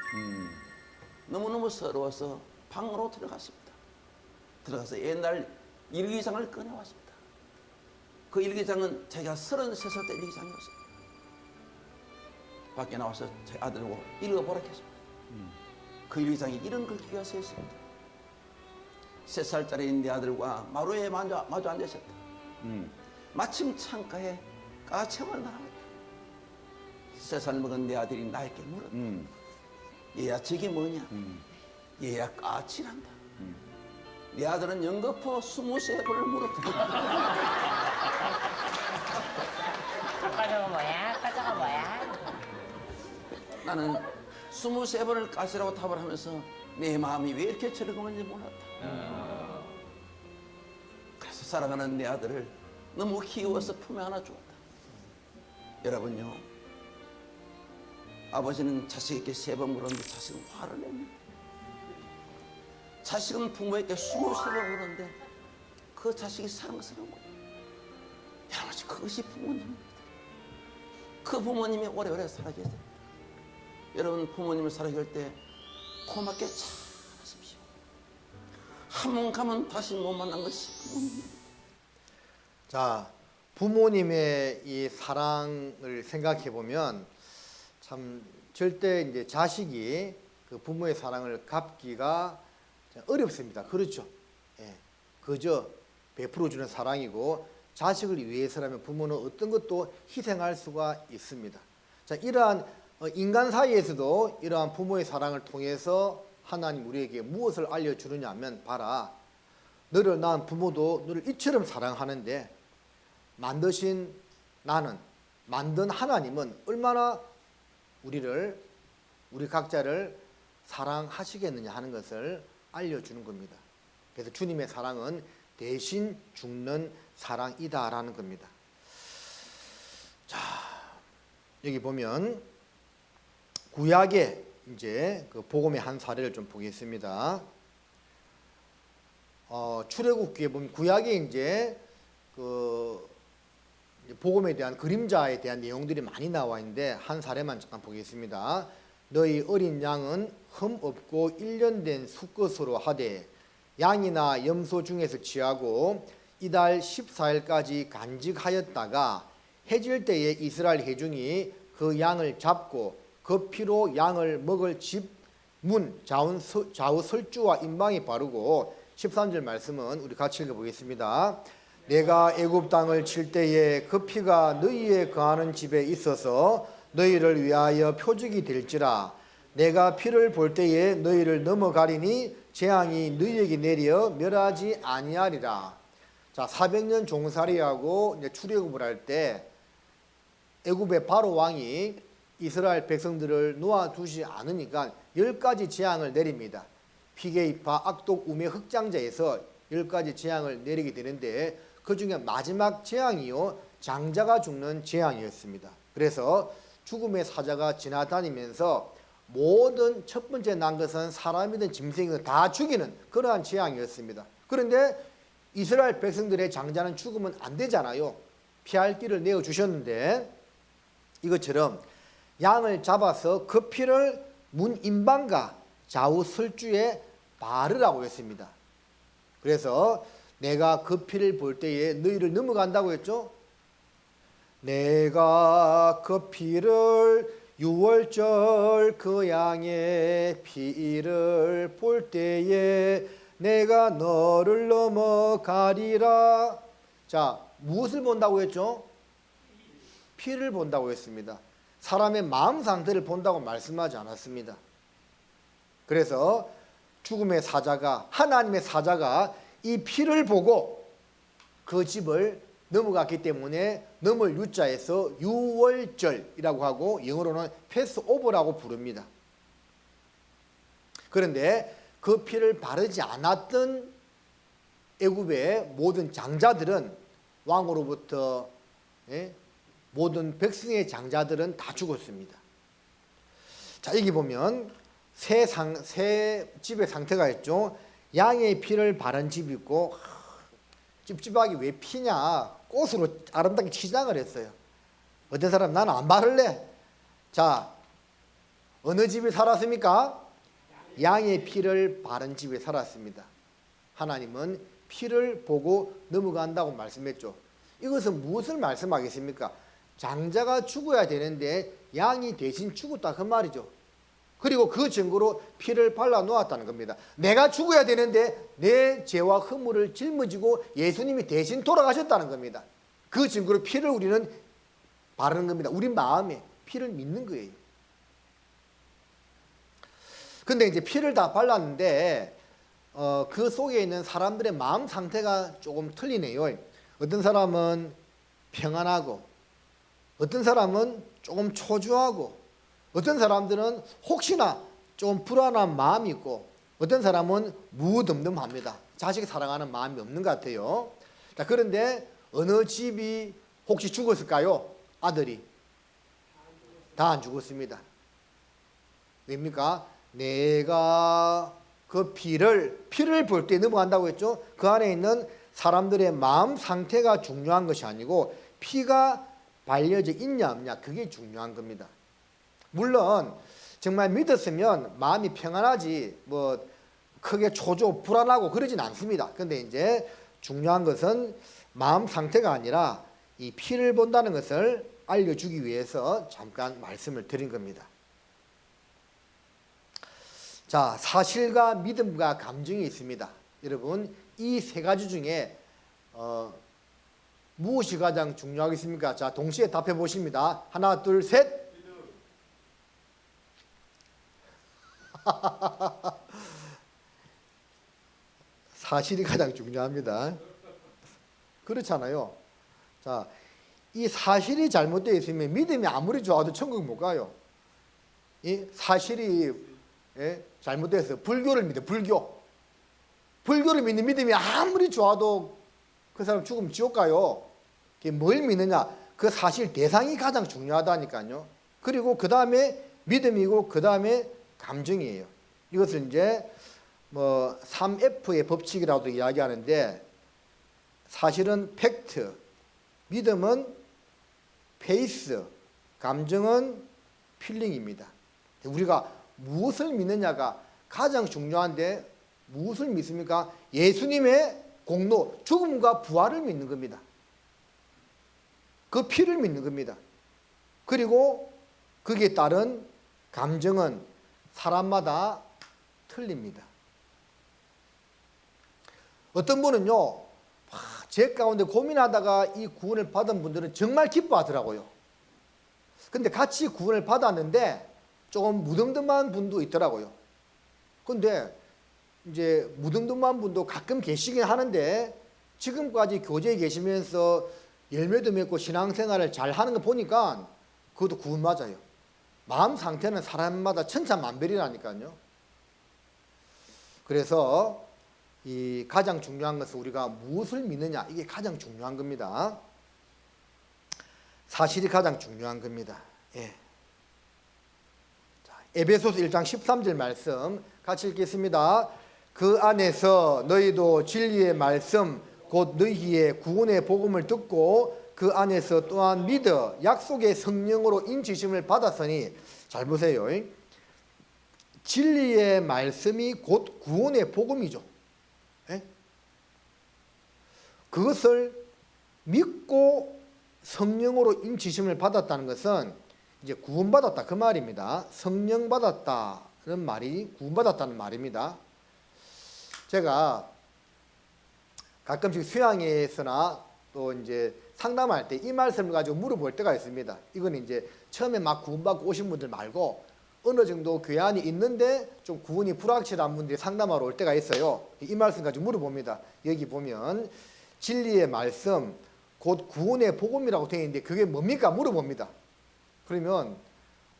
너무너무 서러워서 방으로 들어갔습니다. 들어가서 옛날 일기장을 꺼내왔습니다. 그 일기장은 제가 33살 때 일기장이었습니다. 밖에 나와서 제 아들하고 읽어보라 했습니다. 그 일기장에 이런 글귀가 써 있습니다. 3살짜리 내 아들과 마루에 마주 앉으셨다. 마침 창가에 까치가 날아왔다. 3살 먹은 내 아들이 나에게 물었다. 얘야 저게 뭐냐? 얘야 까치란다. 내 아들은 연거푸 23번을 물었다. 아까 저거 뭐야? 아까 저거 뭐야? 나는 23번을 까치라고 답을 하면서 내 마음이 왜 이렇게 즐거운지 몰랐다. 그래서 살아가는 내 아들을 너무 키워서 품에 안아 주었다. 여러분요, 아버지는 자식에게 3번 물었는데 자식은 화를 냅니다. 자식은 부모에게 23번 물었는데 그 자식이 사랑스러운 거예요. 여러분, 그것이 부모님입니다. 그 부모님이 오래오래 살아계세요. 여러분, 부모님을 살아갈 때 고맙게 잘 하십시오. 한 번 가면 다시 못 만난 것이 부모님입니다. 자, 부모님의 이 사랑을 생각해 보면 참 절대 이제 자식이 그 부모의 사랑을 갚기가 어렵습니다. 그렇죠? 예. 그저 베풀어 주는 사랑이고 자식을 위해서라면 부모는 어떤 것도 희생할 수가 있습니다. 자, 이러한 인간 사이에서도 이러한 부모의 사랑을 통해서 하나님 우리에게 무엇을 알려주느냐 하면 봐라. 너를 낳은 부모도 너를 이처럼 사랑하는데 만드신 나는, 만든 하나님은 얼마나 우리 각자를 사랑하시겠느냐 하는 것을 알려주는 겁니다. 그래서 주님의 사랑은 대신 죽는 사랑이다라는 겁니다. 자, 여기 보면 구약의 이제 그 복음의 한 사례를 좀 보겠습니다. 출애굽기에 보면 구약에 이제 그 복음에 대한 그림자에 대한 내용들이 많이 나와 있는데 한 사례만 잠깐 보겠습니다. 너희 어린 양은 흠 없고 1년 된 수컷으로 하되 양이나 염소 중에서 취하고 이달 14일까지 간직하였다가 해질 때에 이스라엘 회중이 그 양을 잡고 그 피로 양을 먹을 집 문 좌우 설주와 임방에 바르고 13절 말씀은 우리 같이 읽어보겠습니다. 내가 애굽 땅을 칠 때에 그 피가 너희의 거하는 집에 있어서 너희를 위하여 표적이 될지라. 내가 피를 볼 때에 너희를 넘어가리니 재앙이 너희에게 내려 멸하지 아니하리라. 자, 400년 종살이하고 이제 출애굽을 할 때 애굽의 바로 왕이 이스라엘 백성들을 놓아두지 않으니까 10가지 재앙을 내립니다. 피게이파, 악독, 우매, 흑장자에서 10가지 재앙을 내리게 되는데 그 중에 마지막 재앙이요 장자가 죽는 재앙이었습니다. 그래서 죽음의 사자가 지나다니면서 모든 첫 번째 난 것은 사람이든 짐승이든 다 죽이는 그러한 재앙이었습니다. 그런데 이스라엘 백성들의 장자는 죽으면 안 되잖아요. 피할 길을 내어주셨는데 이것처럼 양을 잡아서 그 피를 문 임방과 좌우 설주에 바르라고 했습니다. 그래서 내가 그 피를 볼 때에 너희를 넘어간다고 했죠. 내가 그 피를 유월절 그 양의 피를 볼 때에 내가 너를 넘어가리라. 자, 무엇을 본다고 했죠? 피를 본다고 했습니다. 사람의 마음 상태를 본다고 말씀하지 않았습니다. 그래서 죽음의 사자가, 하나님의 사자가 이 피를 보고 그 집을 넘어갔기 때문에 넘을 유자에서 유월절이라고 하고 영어로는 패스오버라고 부릅니다. 그런데 그 피를 바르지 않았던 애굽의 모든 장자들은 왕으로부터 모든 백성의 장자들은 다 죽었습니다. 자, 여기 보면 새 집의 상태가 있죠. 양의 피를 바른 집이 있고, 찝찝하게 왜 피냐? 꽃으로 아름답게 치장을 했어요. 어떤 사람 나는 안 바를래. 자, 어느 집에 살았습니까? 양의 피를 바른 집에 살았습니다. 하나님은 피를 보고 넘어간다고 말씀했죠. 이것은 무엇을 말씀하겠습니까? 장자가 죽어야 되는데 양이 대신 죽었다 그 말이죠. 그리고 그 증거로 피를 발라 놓았다는 겁니다. 내가 죽어야 되는데 내 죄와 허물을 짊어지고 예수님이 대신 돌아가셨다는 겁니다. 그 증거로 피를 우리는 바르는 겁니다. 우리 마음에 피를 믿는 거예요. 근데 이제 피를 다 발랐는데 그 속에 있는 사람들의 마음 상태가 조금 틀리네요. 어떤 사람은 평안하고, 어떤 사람은 조금 초조하고, 어떤 사람들은 혹시나 좀 불안한 마음이 있고, 어떤 사람은 무덤덤합니다. 자식 사랑하는 마음이 없는 것 같아요. 자, 그런데 어느 집이 혹시 죽었을까요? 아들이 다 안 죽었습니다. 왜입니까? 내가 그 피를 볼 때 넘어간다고 했죠. 그 안에 있는 사람들의 마음 상태가 중요한 것이 아니고 피가 발려져 있냐 없냐, 그게 중요한 겁니다. 물론 정말 믿었으면 마음이 평안하지 뭐 크게 초조 불안하고 그러진 않습니다. 근데 이제 중요한 것은 마음 상태가 아니라 이 피를 본다는 것을 알려주기 위해서 잠깐 말씀을 드린 겁니다. 자, 사실과 믿음과 감정이 있습니다. 여러분, 이 세 가지 중에 무엇이 가장 중요하겠습니까? 자, 동시에 답해 보십니다. 하나, 둘, 셋. 사실이 가장 중요합니다. 그렇잖아요. 자, 이 사실이 잘못되어 있으면 믿음이 아무리 좋아도 천국 못 가요. 이 사실이 잘못돼서 불교를 믿어. 불교를 믿는 믿음이 아무리 좋아도 그 사람 죽으면 지옥 가요. 뭘 믿느냐? 그 사실 대상이 가장 중요하다니까요. 그리고 그 다음에 믿음이고 그 다음에 감정이에요. 이것을 이제 뭐 3F의 법칙이라고도 이야기하는데, 사실은 팩트, 믿음은 페이스, 감정은 필링입니다. 우리가 무엇을 믿느냐가 가장 중요한데, 무엇을 믿습니까? 예수님의 공로, 죽음과 부활을 믿는 겁니다. 그 피를 믿는 겁니다. 그리고 거기에 따른 감정은 사람마다 틀립니다. 어떤 분은요, 제 가운데 고민하다가 이 구원을 받은 분들은 정말 기뻐하더라고요. 근데 같이 구원을 받았는데 조금 무덤덤한 분도 있더라고요. 근데 이제 무덤덤한 분도 가끔 계시긴 하는데, 지금까지 교제에 계시면서 열매도 맺고 신앙생활을 잘 하는 거 보니까 그것도 구원 맞아요. 마음 상태는 사람마다 천차만별이라니까요. 그래서 이 가장 중요한 것은 우리가 무엇을 믿느냐, 이게 가장 중요한 겁니다. 사실이 가장 중요한 겁니다. 예. 자, 에베소서 1장 13절 말씀 같이 읽겠습니다. 그 안에서 너희도 진리의 말씀 곧 너희의 구원의 복음을 듣고 그 안에서 또한 믿어 약속의 성령으로 인치심을 받았으니, 잘 보세요. 진리의 말씀이 곧 구원의 복음이죠. 예? 그것을 믿고 성령으로 인치심을 받았다는 것은 이제 구원받았다 그 말입니다. 성령 받았다는 말이 구원받았다는 말입니다. 제가 가끔씩 수양회에서나 또 이제 상담할 때 이 말씀을 가지고 물어볼 때가 있습니다. 이건 이제 처음에 막 구원받고 오신 분들 말고 어느 정도 교회 안에 있는데 좀 구원이 불확실한 분들이 상담하러 올 때가 있어요. 이 말씀 가지고 물어봅니다. 여기 보면 진리의 말씀 곧 구원의 복음이라고 되어 있는데 그게 뭡니까? 물어봅니다. 그러면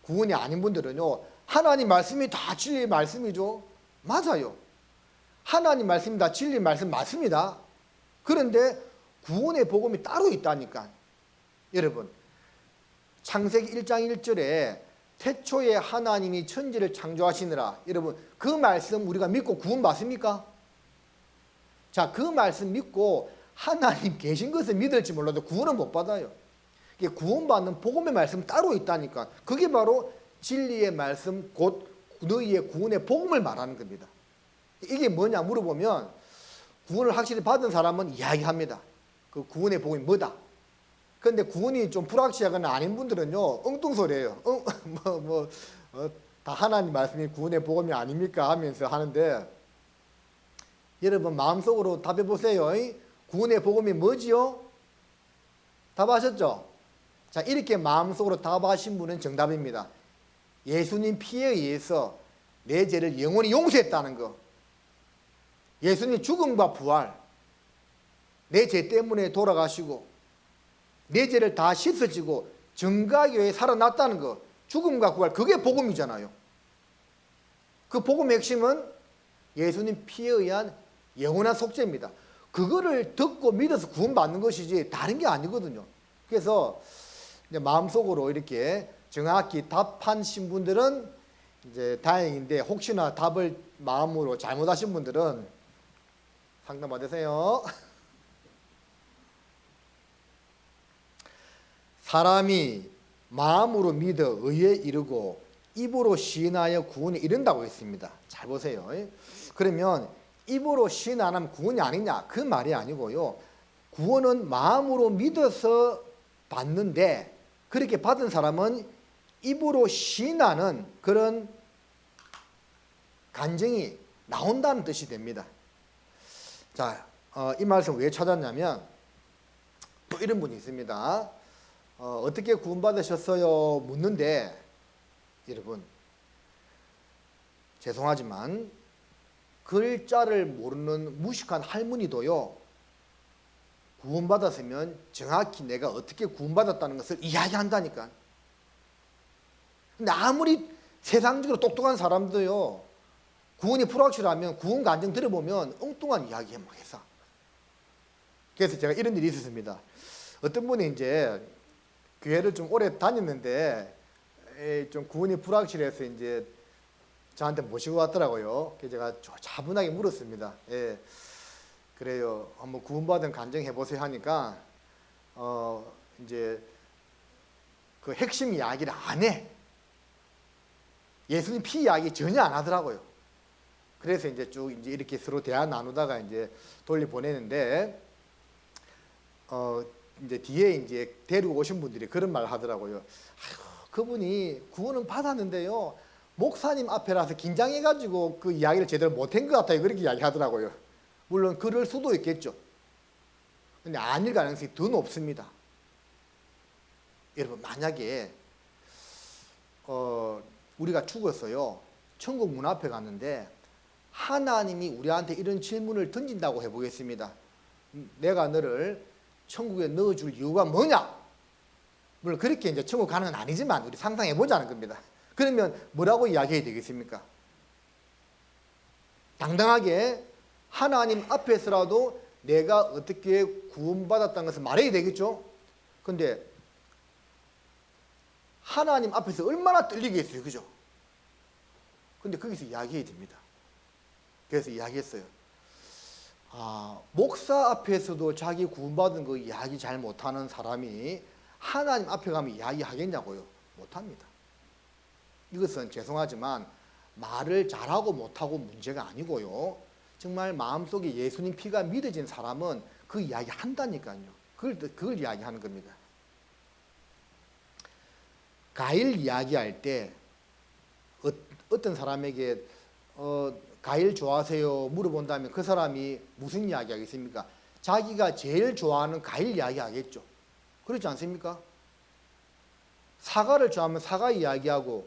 구원이 아닌 분들은요, 하나님 말씀이 다 진리의 말씀이죠. 맞아요. 하나님 말씀이 다 진리의 말씀 맞습니다. 그런데 구원의 복음이 따로 있다니까. 여러분, 창세기 1장 1절에 태초에 하나님이 천지를 창조하시느라, 여러분 그 말씀 우리가 믿고 구원 받습니까? 자, 그 말씀 믿고 하나님 계신 것을 믿을지 몰라도 구원은 못 받아요. 이게 구원받는 복음의 말씀 따로 있다니까. 그게 바로 진리의 말씀, 곧 너희의 구원의 복음을 말하는 겁니다. 이게 뭐냐 물어보면 구원을 확실히 받은 사람은 이야기합니다. 그 구원의 복음이 뭐다. 그런데 구원이 좀 불확실하거나 아닌 분들은요, 엉뚱소리예요. 다 하나님 말씀이 구원의 복음이 아닙니까 하면서 하는데, 여러분 마음속으로 답해 보세요. 구원의 복음이 뭐지요? 답하셨죠? 자, 이렇게 마음속으로 답하신 분은 정답입니다. 예수님 피에 의해서 내 죄를 영원히 용서했다는 거. 예수님 죽음과 부활, 내 죄 때문에 돌아가시고 내 죄를 다 씻어지고 정각에 의해 살아났다는 거. 죽음과 부활, 그게 복음이잖아요. 그 복음의 핵심은 예수님 피에 의한 영원한 속죄입니다. 그거를 듣고 믿어서 구원받는 것이지 다른 게 아니거든요. 그래서 이제 마음속으로 이렇게 정확히 답하신 분들은 이제 다행인데, 혹시나 답을 마음으로 잘못하신 분들은 상담 받으세요. 사람이 마음으로 믿어 의에 이르고 입으로 시인하여 구원에 이른다고 했습니다. 잘 보세요. 그러면 입으로 시인 안 하면 구원이 아니냐? 그 말이 아니고요. 구원은 마음으로 믿어서 받는데, 그렇게 받은 사람은 입으로 시인하는 그런 간증이 나온다는 뜻이 됩니다. 자, 이 말씀 왜 찾았냐면 또 이런 분이 있습니다. 어떻게 구원받으셨어요? 묻는데, 여러분 죄송하지만 글자를 모르는 무식한 할머니도요, 구원받았으면 정확히 내가 어떻게 구원받았다는 것을 이야기한다니까. 근데 아무리 세상적으로 똑똑한 사람도요, 구원이 불확실하면 구원 간증 들어보면 엉뚱한 이야기 막 해서. 그래서 제가 이런 일이 있었습니다. 어떤 분이 이제 교회를 좀 오래 다녔는데 좀 구원이 불확실해서 이제 저한테 모시고 왔더라고요. 그래서 제가 차분하게 물었습니다. 예, 그래요. 한번 구원받은 간증 해보세요 하니까 이제 그 핵심 이야기를 안 해. 예수님 피 이야기 전혀 안 하더라고요. 그래서 이제 쭉 이제 이렇게 서로 대화 나누다가 이제 돌려 보내는데, 이제 뒤에 이제 데리고 오신 분들이 그런 말을 하더라고요. 아휴, 그분이 구원은 받았는데요, 목사님 앞에라서 긴장해가지고 그 이야기를 제대로 못한 것 같아요. 그렇게 이야기하더라고요. 물론 그럴 수도 있겠죠. 근데 아닐 가능성이 더 높습니다. 여러분, 만약에 우리가 죽었어요. 천국 문 앞에 갔는데 하나님이 우리한테 이런 질문을 던진다고 해보겠습니다. 내가 너를 천국에 넣어줄 이유가 뭐냐? 물론 그렇게 이제 천국 가는 건 아니지만 우리 상상해보자는 겁니다. 그러면 뭐라고 이야기해야 되겠습니까? 당당하게 하나님 앞에서라도 내가 어떻게 구원받았다는 것을 말해야 되겠죠? 근데 하나님 앞에서 얼마나 떨리겠어요, 그죠? 근데 거기서 이야기해야 됩니다. 그래서 이야기했어요. 목사 앞에서도 자기 구원받은 거 이야기 잘 못하는 사람이 하나님 앞에 가면 이야기하겠냐고요? 못합니다. 이것은 죄송하지만 말을 잘하고 못하고 문제가 아니고요. 정말 마음속에 예수님 피가 믿어진 사람은 그 이야기 한다니까요. 그걸 이야기하는 겁니다. 과일 이야기할 때 어떤 사람에게 과일 좋아하세요? 물어본다면 그 사람이 무슨 이야기 하겠습니까? 자기가 제일 좋아하는 과일 이야기 하겠죠. 그렇지 않습니까? 사과를 좋아하면 사과 이야기하고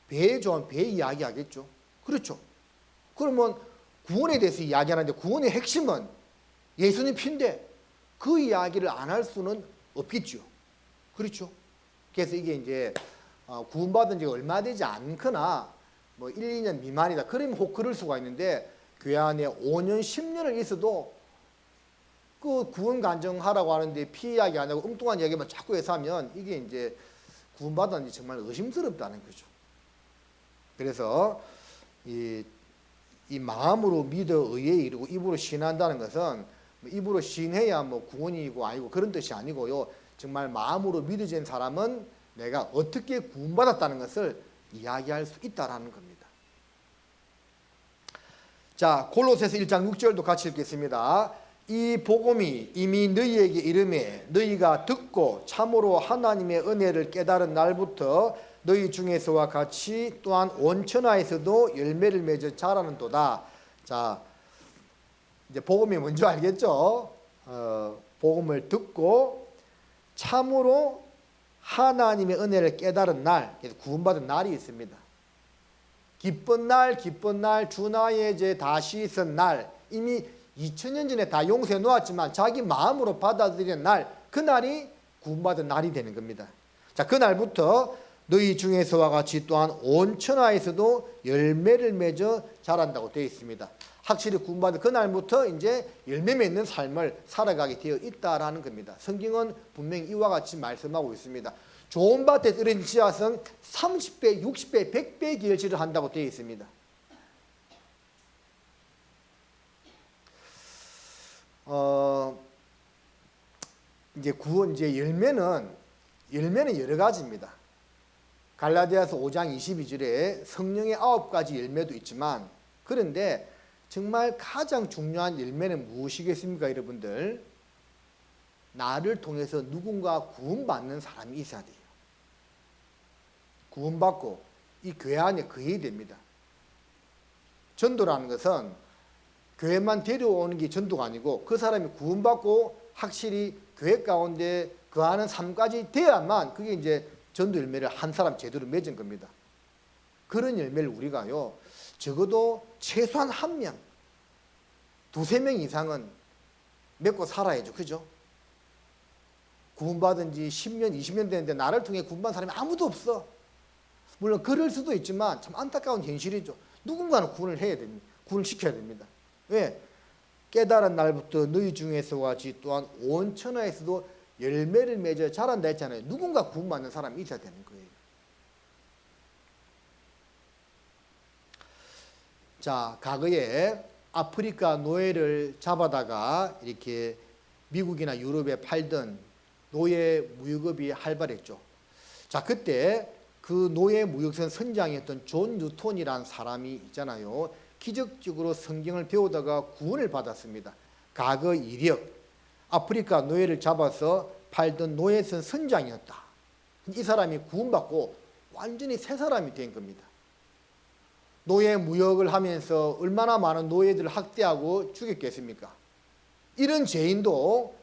배 좋아하면 배 이야기 하겠죠. 그렇죠. 그러면 구원에 대해서 이야기하는데 구원의 핵심은 예수님 피인데 그 이야기를 안 할 수는 없겠죠. 그렇죠. 그래서 이게 이제 구원받은 지가 얼마 되지 않거나 뭐 1, 2년 미만이다. 그러면 혹 그럴 수가 있는데 교회 안에 5년, 10년을 있어도 그 구원 간증하라고 하는데 피 이야기 안 하고 엉뚱한 이야기만 자꾸 해서 하면 이게 이제 구원받았는지 정말 의심스럽다는 거죠. 그래서 이 마음으로 믿어 의에 이르고 입으로 시인한다는 것은 입으로 시인해야 뭐 구원이고 아니고 그런 뜻이 아니고요. 정말 마음으로 믿어진 사람은 내가 어떻게 구원받았다는 것을 이야기할 수 있다라는 겁니다. 자, 골로새서 1장 6절도 같이 읽겠습니다. 이 복음이 이미 너희에게 이르매 너희가 듣고 참으로 하나님의 은혜를 깨달은 날부터 너희 중에서와 같이 또한 온 천하에서도 열매를 맺어 자라는도다. 자, 이제 복음이 뭔지 알겠죠? 복음을 듣고 참으로 하나님의 은혜를 깨달은 날, 구원받은 날이 있습니다. 기쁜 날, 주나의 죄 다 씻은 날, 이미 2000년 전에 다 용서해 놓았지만 자기 마음으로 받아들이는 날, 그 날이 구원받은 날이 되는 겁니다. 자, 그 날부터 너희 중에서와 같이 또한 온 천하에서도 열매를 맺어 자란다고 되어 있습니다. 확실히 구원받은 그 날부터 이제 열매 맺는 삶을 살아가게 되어 있다라는 겁니다. 성경은 분명히 이와 같이 말씀하고 있습니다. 좋은 밭에 떨어진 씨앗은 30배, 60배, 100배 기울지를 한다고 되어 있습니다. 이제 열매는 여러 가지입니다. 갈라디아서 5장 22절에 성령의 9가지 열매도 있지만, 그런데 정말 가장 중요한 열매는 무엇이겠습니까, 여러분들? 나를 통해서 누군가 구원받는 사람이 있어야 돼요. 구원받고 이 교회 안에 거해야 됩니다. 전도라는 것은 교회만 데려오는 게 전도가 아니고 그 사람이 구원받고 확실히 교회 가운데 거하는 삶까지 돼야만 그게 이제 전도 열매를 한 사람 제대로 맺은 겁니다. 그런 열매를 우리가요, 적어도 최소한 한 명, 두세 명 이상은 맺고 살아야죠. 그죠? 구원받은 지 10년, 20년 됐는데 나를 통해 구원받은 사람이 아무도 없어. 물론 그럴 수도 있지만 참 안타까운 현실이죠. 누군가는 구원을 해야 됩니다. 구원을 시켜야 됩니다. 왜? 깨달은 날부터 너희 중에서와 같이 또한 온 천하에서도 열매를 맺어 자란다 했잖아요. 누군가 구원받는 사람이 있어야 되는 거예요. 자, 과거에 아프리카 노예를 잡아다가 이렇게 미국이나 유럽에 팔던 노예 무역업이 활발했죠. 자, 그때 그 노예 무역선 선장이었던 존 뉴턴이라는 사람이 있잖아요. 기적적으로 성경을 배우다가 구원을 받았습니다. 과거 이력, 아프리카 노예를 잡아서 팔던 노예선 선장이었다. 이 사람이 구원받고 완전히 새 사람이 된 겁니다. 노예 무역을 하면서 얼마나 많은 노예들을 학대하고 죽였겠습니까? 이런 죄인도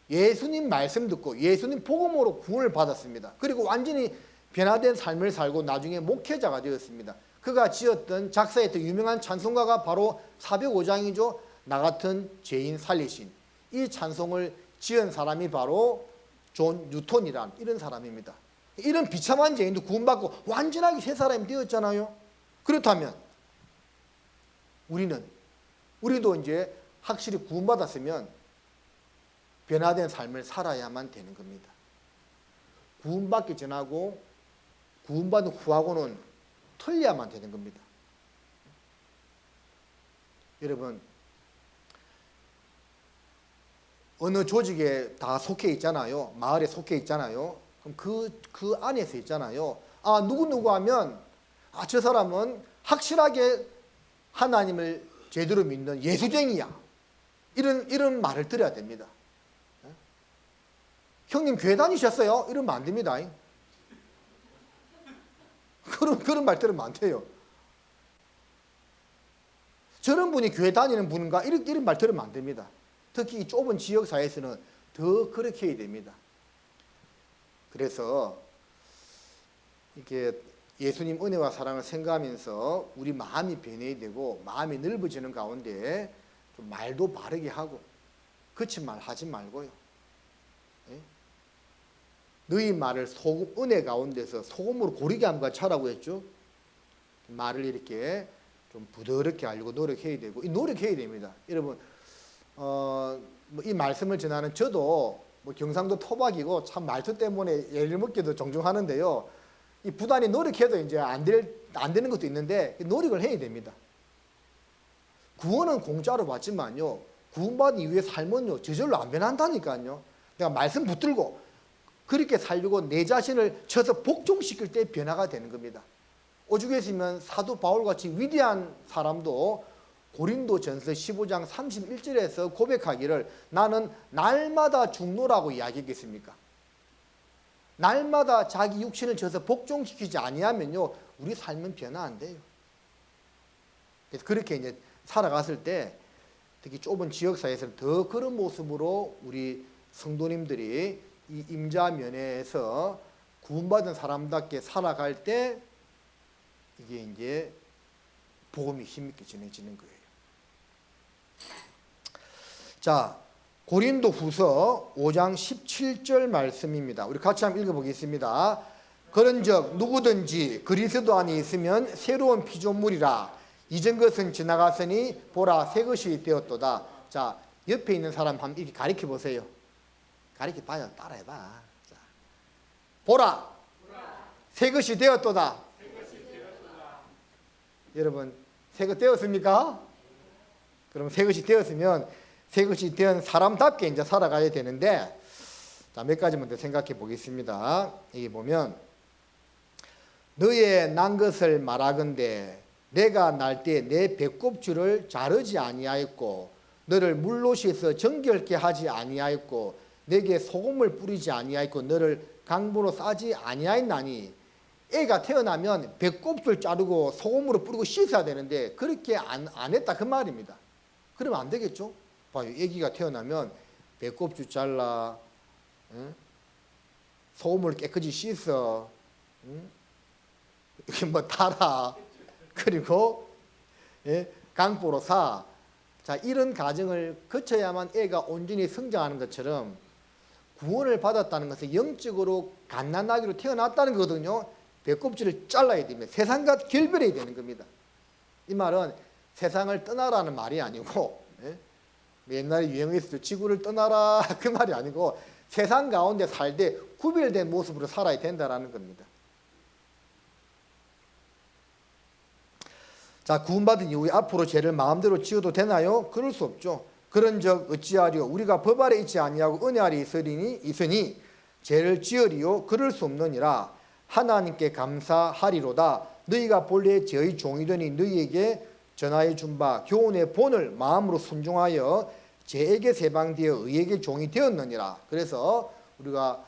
예수님 말씀 듣고 예수님 복음으로 구원을 받았습니다. 그리고 완전히 변화된 삶을 살고 나중에 목회자가 되었습니다. 그가 지었던 작사했던 유명한 찬송가가 바로 405장이죠. 나 같은 죄인 살리신. 이 찬송을 지은 사람이 바로 존 뉴턴이란 이런 사람입니다. 이런 비참한 죄인도 구원받고 완전하게 새 사람이 되었잖아요. 그렇다면 우리도 이제 확실히 구원받았으면 변화된 삶을 살아야만 되는 겁니다. 구원받기 전하고 구원받은 후하고는 틀려야만 되는 겁니다. 여러분, 어느 조직에 다 속해 있잖아요. 마을에 속해 있잖아요. 그럼 그 안에서 있잖아요. 아, 누구누구 하면 저 사람은 확실하게 하나님을 제대로 믿는 예수쟁이야. 이런 말을 들어야 됩니다. 형님 교회 다니셨어요? 이러면 안 됩니다. 그런 말 들으면 안 돼요. 저런 분이 교회 다니는 분인가? 이런 말 들으면 안 됩니다. 특히 이 좁은 지역사회에서는 더 그렇게 해야 됩니다. 그래서 이렇게 예수님 은혜와 사랑을 생각하면서 우리 마음이 변해야 되고 마음이 넓어지는 가운데 좀 말도 바르게 하고 거친 말 하지 말고요. 예? 너희 말을 소금, 은혜 가운데서 소금으로 고르게 함과 차라고 했죠. 말을 이렇게 좀 부드럽게 하려고 노력해야 되고, 이 노력해야 됩니다. 여러분, 이 말씀을 전하는 저도 뭐 경상도 토박이고 참 말투 때문에 예를 먹기도 종종 하는데요. 이 부단히 노력해도 이제 안 되는 것도 있는데 노력을 해야 됩니다. 구원은 공짜로 받지만요. 구원받은 이후의 삶은요. 저절로 안 변한다니까요. 내가 말씀 붙들고 그렇게 살려고 내 자신을 쳐서 복종시킬 때 변화가 되는 겁니다. 오죽 했으면 사도 바울같이 위대한 사람도 고린도전서 15장 31절에서 고백하기를 나는 날마다 죽노라고 이야기했겠습니까? 날마다 자기 육신을 쳐서 복종시키지 아니하면요. 우리 삶은 변화 안 돼요. 그래서 그렇게 이제 살아갔을 때 특히 좁은 지역사회에서는 더 그런 모습으로 우리 성도님들이 이 임자면에서 구원받은 사람답게 살아갈 때 이게 이제 복음이 힘있게 전해지는 거예요. 자, 고린도 후서 5장 17절 말씀입니다. 우리 같이 한번 읽어보겠습니다. 그런즉 누구든지 그리스도 안에 있으면 새로운 피조물이라 이전 것은 지나갔으니 보라 새 것이 되었도다. 자, 옆에 있는 사람 한번 이렇게 가리켜 보세요. 가리켜 봐요. 따라해봐. 자, 보라 새 것이 되었도다. 여러분 새 것 되었습니까? 그럼 새 것이 되었으면 새 것이 된 사람답게 이제 살아가야 되는데, 자, 몇 가지만 더 생각해 보겠습니다. 여기 보면 너의 난 것을 말하건대 내가 날 때 내 배꼽줄을 자르지 아니하였고 너를 물로 씻어 정결케 하지 아니하였고 내게 소금을 뿌리지 아니하였고 너를 강보로 싸지 아니하였나니. 애가 태어나면 배꼽줄 자르고 소금으로 뿌리고 씻어야 되는데 그렇게 안 했다 그 말입니다. 그러면 안 되겠죠? 봐요. 애기가 태어나면 배꼽줄 잘라, 응? 소금을 깨끗이 씻어, 응? 이렇게 뭐 달아, 그리고 예? 강보로 사. 자, 이런 과정을 거쳐야만 애가 온전히 성장하는 것처럼 구원을 받았다는 것은 영적으로 갓난아기로 태어났다는 거거든요. 배꼽줄을 잘라야 됩니다. 세상과 결별해야 되는 겁니다. 이 말은 세상을 떠나라는 말이 아니고, 예? 옛날에 유행했을 때 지구를 떠나라 그 말이 아니고 세상 가운데 살되 구별된 모습으로 살아야 된다는 겁니다. 자, 구원받은 이후에 앞으로 죄를 마음대로 지어도 되나요? 그럴 수 없죠. 그런즉 어찌하리요? 우리가 법 아래 있지 아니하고 은혜 아래 있으니 죄를 지으리요? 그럴 수 없느니라. 하나님께 감사하리로다. 너희가 본래 저희 종이 되니 너희에게 전하여 준 바 교훈의 본을 마음으로 순종하여 죄에게 세방되어 의에게 종이 되었느니라. 그래서 우리가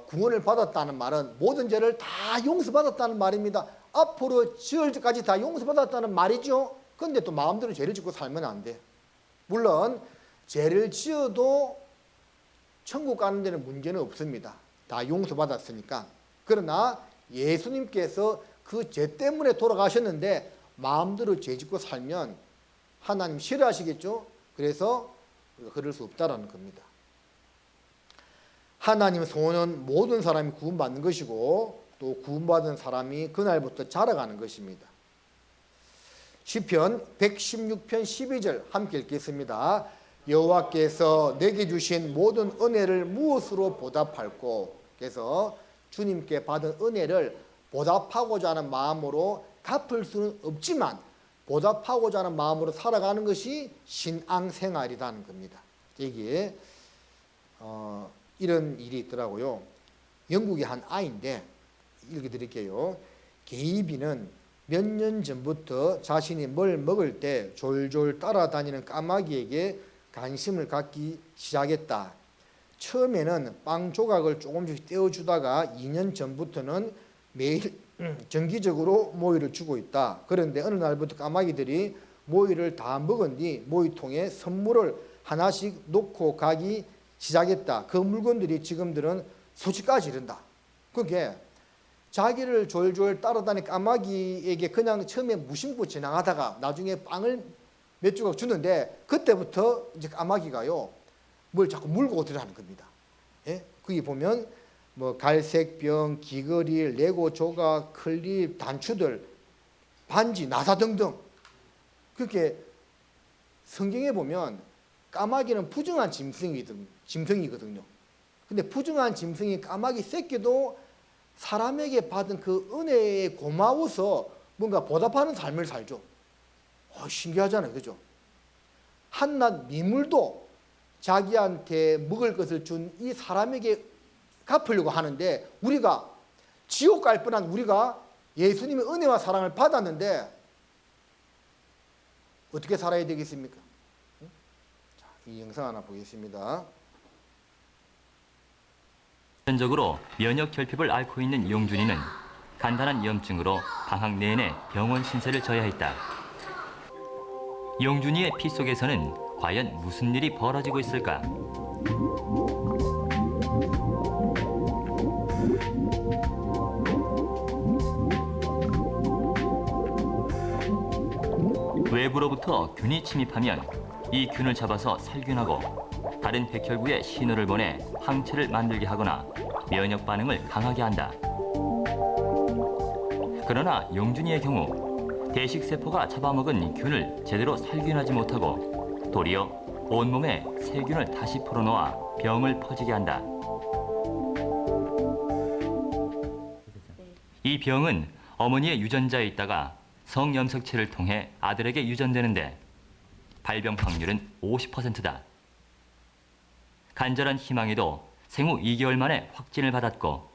구원을 받았다는 말은 모든 죄를 다 용서받았다는 말입니다. 앞으로 지을 때까지 다 용서받았다는 말이죠. 그런데 또 마음대로 죄를 짓고 살면 안 돼. 물론 죄를 지어도 천국 가는 데는 문제는 없습니다. 다 용서받았으니까. 그러나 예수님께서 그 죄 때문에 돌아가셨는데 마음대로 죄 짓고 살면 하나님 싫어하시겠죠? 그래서 우리가 그럴 수 없다라는 겁니다. 하나님의 소원은 모든 사람이 구원받는 것이고 또 구원받은 사람이 그날부터 자라가는 것입니다. 시편 116편 12절 함께 읽겠습니다. 여호와께서 내게 주신 모든 은혜를 무엇으로 보답할꼬? 그래서 주님께 받은 은혜를 보답하고자 하는 마음으로 갚을 수는 없지만 보답하고자 하는 마음으로 살아가는 것이 신앙생활이라는 겁니다. 여기에 이런 일이 있더라고요. 영국의 한 아이인데 읽어드릴게요. 게이비는 몇 년 전부터 자신이 뭘 먹을 때 졸졸 따라다니는 까마귀에게 관심을 갖기 시작했다. 처음에는 빵 조각을 조금씩 떼어주다가 2년 전부터는 매일 정기적으로 모이를 주고 있다. 그런데 어느 날부터 까마귀들이 모이를 다 먹은 뒤 모이통에 선물을 하나씩 놓고 가기 시작했다. 그 물건들이 지금들은 수십가지 이른다. 그게 자기를 졸졸 따라다니는 까마귀에게 그냥 처음에 무심코 지나가다가 나중에 빵을 몇 조각 주는데 그때부터 이제 까마귀가요 뭘 자꾸 물고 오더라는 겁니다. 예? 거기 보면 뭐 갈색병, 귀걸이, 레고 조각, 클립, 단추들, 반지, 나사 등등. 그렇게 성경에 보면 까마귀는 부정한 짐승이거든요. 근데 부정한 짐승이 까마귀 새끼도 사람에게 받은 그 은혜에 고마워서 뭔가 보답하는 삶을 살죠. 신기하잖아요. 그죠? 한낱 미물도 자기한테 먹을 것을 준 이 사람에게 갚으려고 하는데, 우리가 지옥 갈 뻔한 우리가 예수님의 은혜와 사랑을 받았는데 어떻게 살아야 되겠습니까? 자, 이 영상 하나 보겠습니다. 전적으로 면역 결핍을 앓고 있는 용준이는 간단한 염증으로 방학 내내 병원 신세를 져야 했다. 용준이의 피 속에서는 과연 무슨 일이 벌어지고 있을까? 외부로부터 균이 침입하면 이 균을 잡아서 살균하고 다른 백혈구에 신호를 보내 항체를 만들게 하거나 면역 반응을 강하게 한다. 그러나 용준이의 경우 대식세포가 잡아먹은 균을 제대로 살균하지 못하고 도리어 온몸에 세균을 다시 풀어놓아 병을 퍼지게 한다. 이 병은 어머니의 유전자에 있다가 성염석체를 통해 아들에게 유전되는데 발병 확률은 50%다. 간절한 희망에도 생후 2개월 만에 확진을 받았고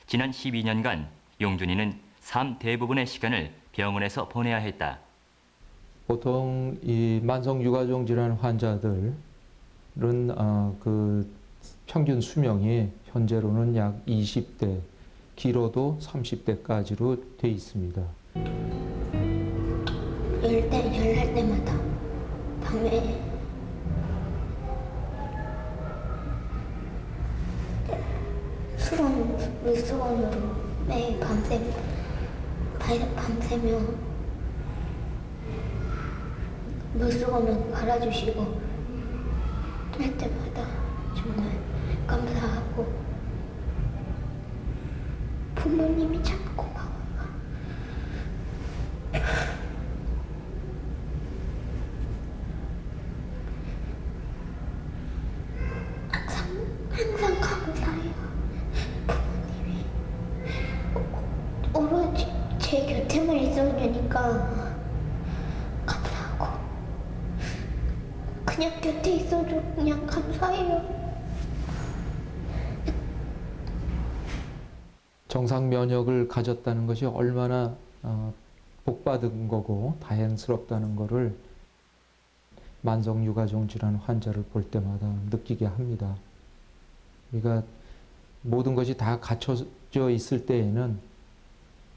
지난 12년간 용준이는 삶 대부분의 시간을 병원에서 보내야 했다. 보통 이 만성 유가종 질환 환자들은 그 평균 수명이 현재로는 약 20대, 길어도 30대까지로 돼 있습니다. 열날 때마다 밤에 물수건으로 매일 밤새며 물수건을 갈아주시고 할 때마다 정말 감사하고 부모님이 참 고마워요. 항상 감사해요. 부모님이 오로지 제 곁에만 있어주니까 감사하고 그냥 곁에 있어도 그냥 감사해요. 정상 면역을 가졌다는 것이 얼마나 복받은 거고 다행스럽다는 것을 만성 유가종 질환 환자를 볼 때마다 느끼게 합니다. 그러니까 모든 것이 다 갖춰져 있을 때에는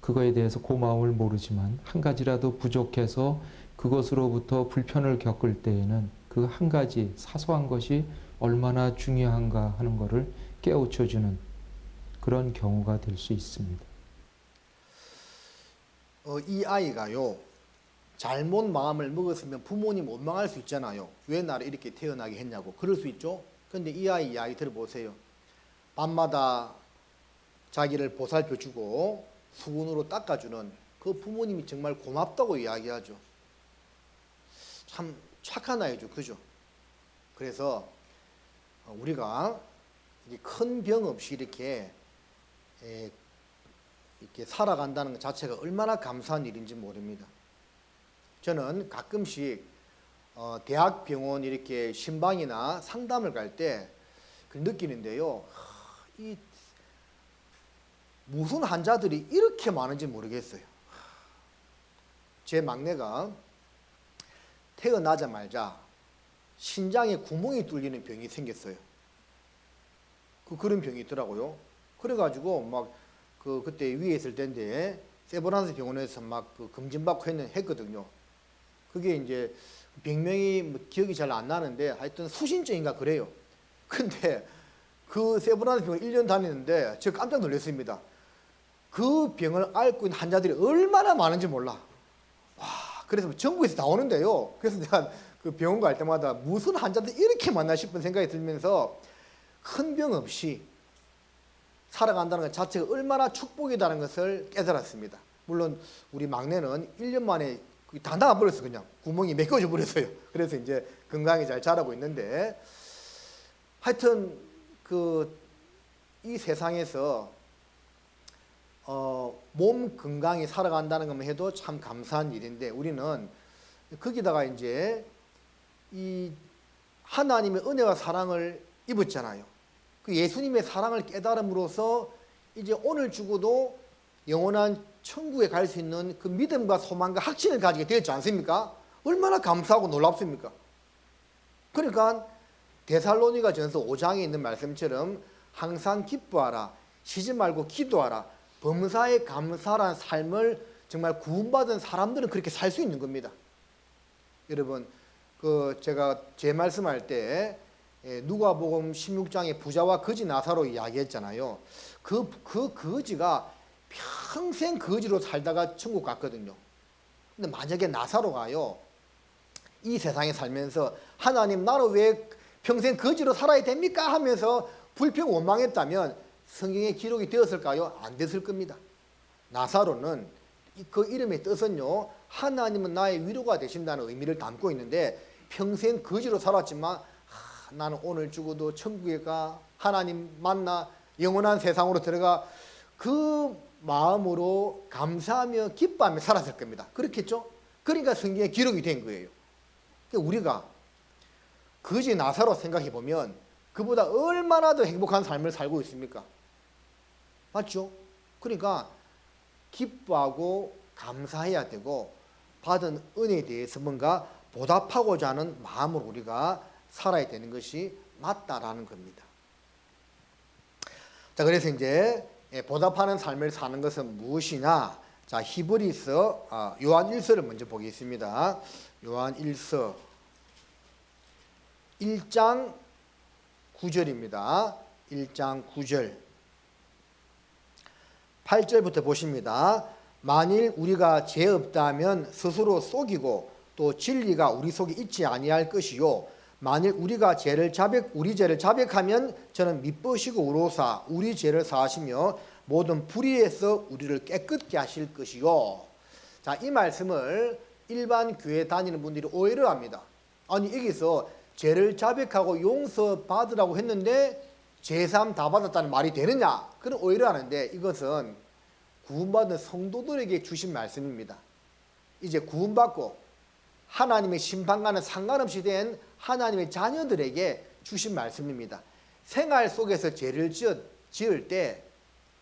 그거에 대해서 고마움을 모르지만 한 가지라도 부족해서 그것으로부터 불편을 겪을 때에는 그 한 가지 사소한 것이 얼마나 중요한가 하는 것을 깨우쳐주는 그런 경우가 될 수 있습니다. 이 아이가요, 잘못 마음을 먹었으면 부모님 원망할 수 있잖아요. 왜 나를 이렇게 태어나게 했냐고. 그럴 수 있죠. 근데 이 아이 이야기 들어보세요. 밤마다 자기를 보살펴주고 수건으로 닦아주는 그 부모님이 정말 고맙다고 이야기하죠. 참 착한 아이죠. 그죠? 그래서 우리가 큰 병 없이 이렇게 살아간다는 것 자체가 얼마나 감사한 일인지 모릅니다. 저는 가끔씩 대학병원 이렇게 신방이나 상담을 갈 때 느끼는데요. 이 무슨 환자들이 이렇게 많은지 모르겠어요. 제 막내가 태어나자마자 신장에 구멍이 뚫리는 병이 생겼어요. 그런 병이 있더라고요. 그래가지고 막 그때 위에 있을 때인데 세브란스 병원에서 막 검진받고 했거든요. 그게 이제 병명이 뭐 기억이 잘 안 나는데 하여튼 수신증인가 그래요. 근데 그 세브란스 병원 1년 다니는데 제가 깜짝 놀랐습니다. 그 병을 앓고 있는 환자들이 얼마나 많은지 몰라. 와, 그래서 전국에서 나오는데요. 그래서 내가 그 병원 갈 때마다 무슨 환자들이 이렇게 많나 싶은 생각이 들면서 큰 병 없이 살아간다는 것 자체가 얼마나 축복이라는 것을 깨달았습니다. 물론 우리 막내는 1년 만에 다 나와버렸어. 그냥 구멍이 메꿔져 버렸어요. 그래서 이제 건강히 잘 자라고 있는데 하여튼 이 세상에서 몸 건강히 살아간다는 것만 해도 참 감사한 일인데 우리는 거기다가 이제 이 하나님의 은혜와 사랑을 입었잖아요. 그 예수님의 사랑을 깨달음으로써 이제 오늘 죽어도 영원한 천국에 갈 수 있는 그 믿음과 소망과 확신을 가지게 되었지 않습니까? 얼마나 감사하고 놀랍습니까? 그러니까 데살로니가전서 5장에 있는 말씀처럼 항상 기뻐하라, 쉬지 말고 기도하라, 범사에 감사한 삶을 정말 구원받은 사람들은 그렇게 살 수 있는 겁니다. 여러분, 제가 제 말씀할 때 누가복음 16장에 부자와 거지 나사로 이야기했잖아요. 그 거지가 평생 거지로 살다가 천국 갔거든요. 근데 만약에 나사로가요, 이 세상에 살면서 하나님 나를 왜 평생 거지로 살아야 됩니까? 하면서 불평 원망했다면 성경에 기록이 되었을까요? 안 됐을 겁니다. 나사로는 그 이름의 뜻은요, 하나님은 나의 위로가 되신다는 의미를 담고 있는데 평생 거지로 살았지만 나는 오늘 죽어도 천국에 가, 하나님 만나 영원한 세상으로 들어가, 그 마음으로 감사하며 기뻐하며 살았을 겁니다. 그렇겠죠? 그러니까 성경에 기록이 된 거예요. 우리가 거지 나사로 생각해 보면 그보다 얼마나 더 행복한 삶을 살고 있습니까? 맞죠? 그러니까 기뻐하고 감사해야 되고 받은 은혜에 대해서 뭔가 보답하고자 하는 마음으로 우리가 살아야 되는 것이 맞다라는 겁니다. 자, 그래서 이제 보답하는 삶을 사는 것은 무엇이냐? 자, 히브리서 요한 1서를 먼저 보겠습니다. 요한 1서 1장 9절입니다. 1장 9절 8절부터 보십니다. 만일 우리가 죄 없다면 스스로 속이고 또 진리가 우리 속에 있지 아니할 것이요, 만일 우리가 우리 죄를 자백하면 저는 미쁘시고 우로사 우리 죄를 사하시며 모든 불의에서 우리를 깨끗게 하실 것이요. 자, 이 말씀을 일반 교회 다니는 분들이 오해를 합니다. 아니, 여기서 죄를 자백하고 용서받으라고 했는데 죄사함 다 받았다는 말이 되느냐? 그런 오해를 하는데 이것은 구원받은 성도들에게 주신 말씀입니다. 이제 구원받고 하나님의 심판과는 상관없이 된 하나님의 자녀들에게 주신 말씀입니다. 생활 속에서 죄를 지을 때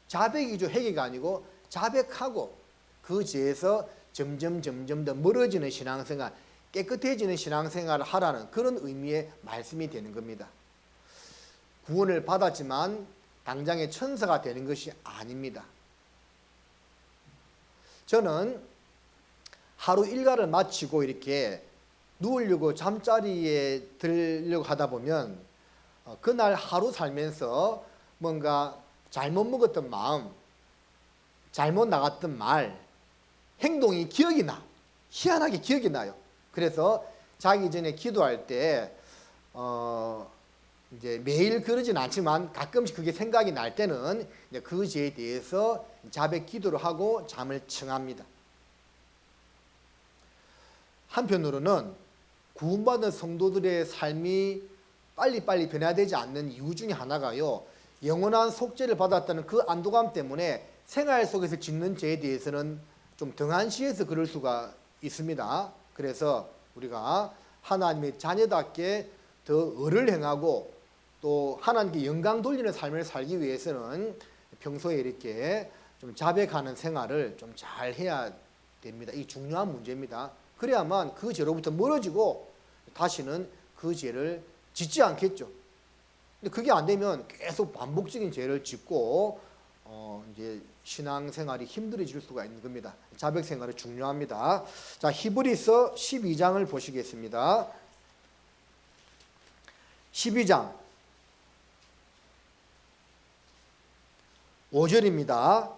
자백이죠. 회개가 아니고 자백하고 그 죄에서 점점 더 멀어지는 신앙생활, 깨끗해지는 신앙생활을 하라는 그런 의미의 말씀이 되는 겁니다. 구원을 받았지만 당장의 천사가 되는 것이 아닙니다. 저는 하루 일과를 마치고 이렇게 누우려고 잠자리에 들려고 하다 보면 그날 하루 살면서 뭔가 잘못 먹었던 마음, 잘못 나갔던 말, 행동이 기억이 나. 희한하게 기억이 나요. 그래서 자기 전에 기도할 때 이제 매일 그러진 않지만 가끔씩 그게 생각이 날 때는 이제 그 죄에 대해서 자백 기도를 하고 잠을 청합니다. 한편으로는 구원받은 성도들의 삶이 빨리빨리 변화되지 않는 이유 중에 하나가요, 영원한 속죄를 받았다는 그 안도감 때문에 생활 속에서 짓는 죄에 대해서는 좀 등한시해서 그럴 수가 있습니다. 그래서 우리가 하나님의 자녀답게 더 의를 행하고 또 하나님께 영광 돌리는 삶을 살기 위해서는 평소에 이렇게 좀 자백하는 생활을 좀 잘 해야 됩니다. 이 중요한 문제입니다. 그래야만 그 죄로부터 멀어지고 다시는 그 죄를 짓지 않겠죠. 근데 그게 안 되면 계속 반복적인 죄를 짓고 이제 신앙생활이 힘들어질 수가 있는 겁니다. 자백 생활이 중요합니다. 자, 히브리서 12장을 보시겠습니다. 12장 5절입니다.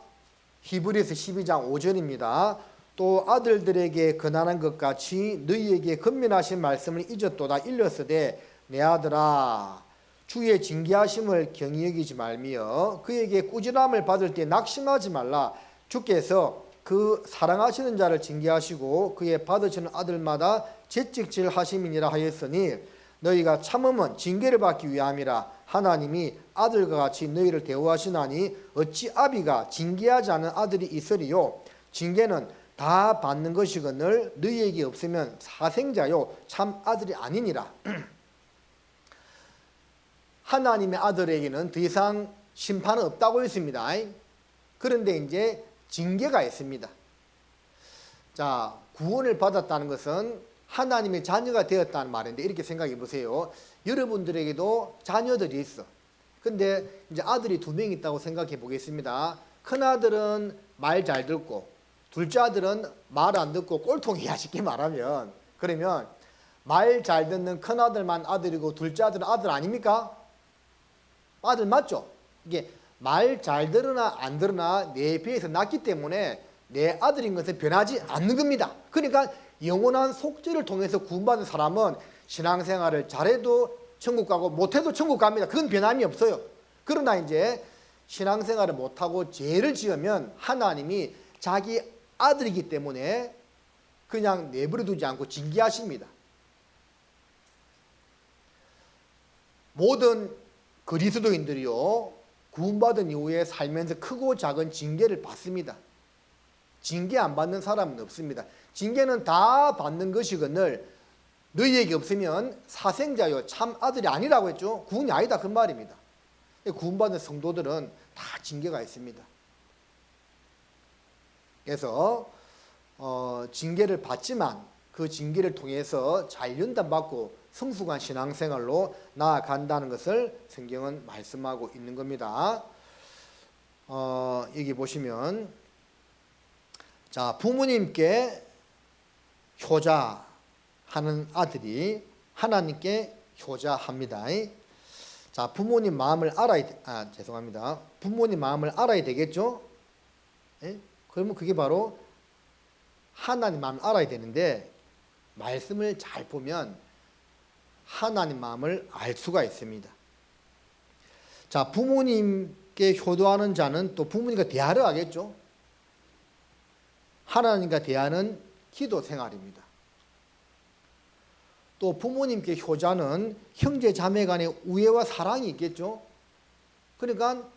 히브리서 12장 5절입니다. 또 아들들에게 권한한 것 같이 너희에게 권면하신 말씀을 잊었도다. 일렀으되 내 아들아, 주의 징계하심을 경히 여기지 말며 그에게 꾸지람을 받을 때 낙심하지 말라. 주께서 그 사랑하시는 자를 징계하시고 그의 받으시는 아들마다 채찍질 하심이니라 하였으니 너희가 참음은 징계를 받기 위함이라. 하나님이 아들과 같이 너희를 대우하시나니 어찌 아비가 징계하지 않은 아들이 있으리요. 징계는 다 받는 것이거늘 너희에게 없으면 사생자요 참 아들이 아니니라. 하나님의 아들에게는 더 이상 심판은 없다고 했습니다. 그런데 이제 징계가 있습니다. 자, 구원을 받았다는 것은 하나님의 자녀가 되었다는 말인데 이렇게 생각해 보세요. 여러분들에게도 자녀들이 있어. 근데 이제 아들이 2명 있다고 생각해 보겠습니다. 큰 아들은 말 잘 듣고 둘째 아들은 말 안 듣고 꼴통이야, 쉽게 말하면. 그러면 말 잘 듣는 큰 아들만 아들이고 둘째 아들은 아들 아닙니까? 아들 맞죠? 이게 말 잘 들으나 안 들으나 내 배에서 낳기 때문에 내 아들인 것은 변하지 않는 겁니다. 그러니까 영원한 속죄를 통해서 구원받은 사람은 신앙생활을 잘해도 천국 가고 못해도 천국 갑니다. 그건 변함이 없어요. 그러나 이제 신앙생활을 못하고 죄를 지으면 하나님이 자기 아들이기 때문에 그냥 내버려 두지 않고 징계하십니다. 모든 그리스도인들이요, 구원받은 이후에 살면서 크고 작은 징계를 받습니다. 징계 안 받는 사람은 없습니다. 징계는 다 받는 것이거늘 너희에게 없으면 사생자요 참 아들이 아니라고 했죠. 구원이 아니다 그 말입니다. 구원받은 성도들은 다 징계가 있습니다. 그래서 징계를 받지만 그 징계를 통해서 잘 연단받고 성숙한 신앙생활로 나아간다는 것을 성경은 말씀하고 있는 겁니다. 여기 보시면 자, 부모님께 효자하는 아들이 하나님께 효자합니다. 자, 부모님 마음을 알아야 죄송합니다. 부모님 마음을 알아야 되겠죠? 예? 그러면 그게 바로 하나님 마음을 알아야 되는데 말씀을 잘 보면 하나님 마음을 알 수가 있습니다. 자, 부모님께 효도하는 자는 또 부모님과 대화를 하겠죠. 하나님과 대하는 기도 생활입니다. 또 부모님께 효자는 형제 자매 간의 우애와 사랑이 있겠죠. 그러니까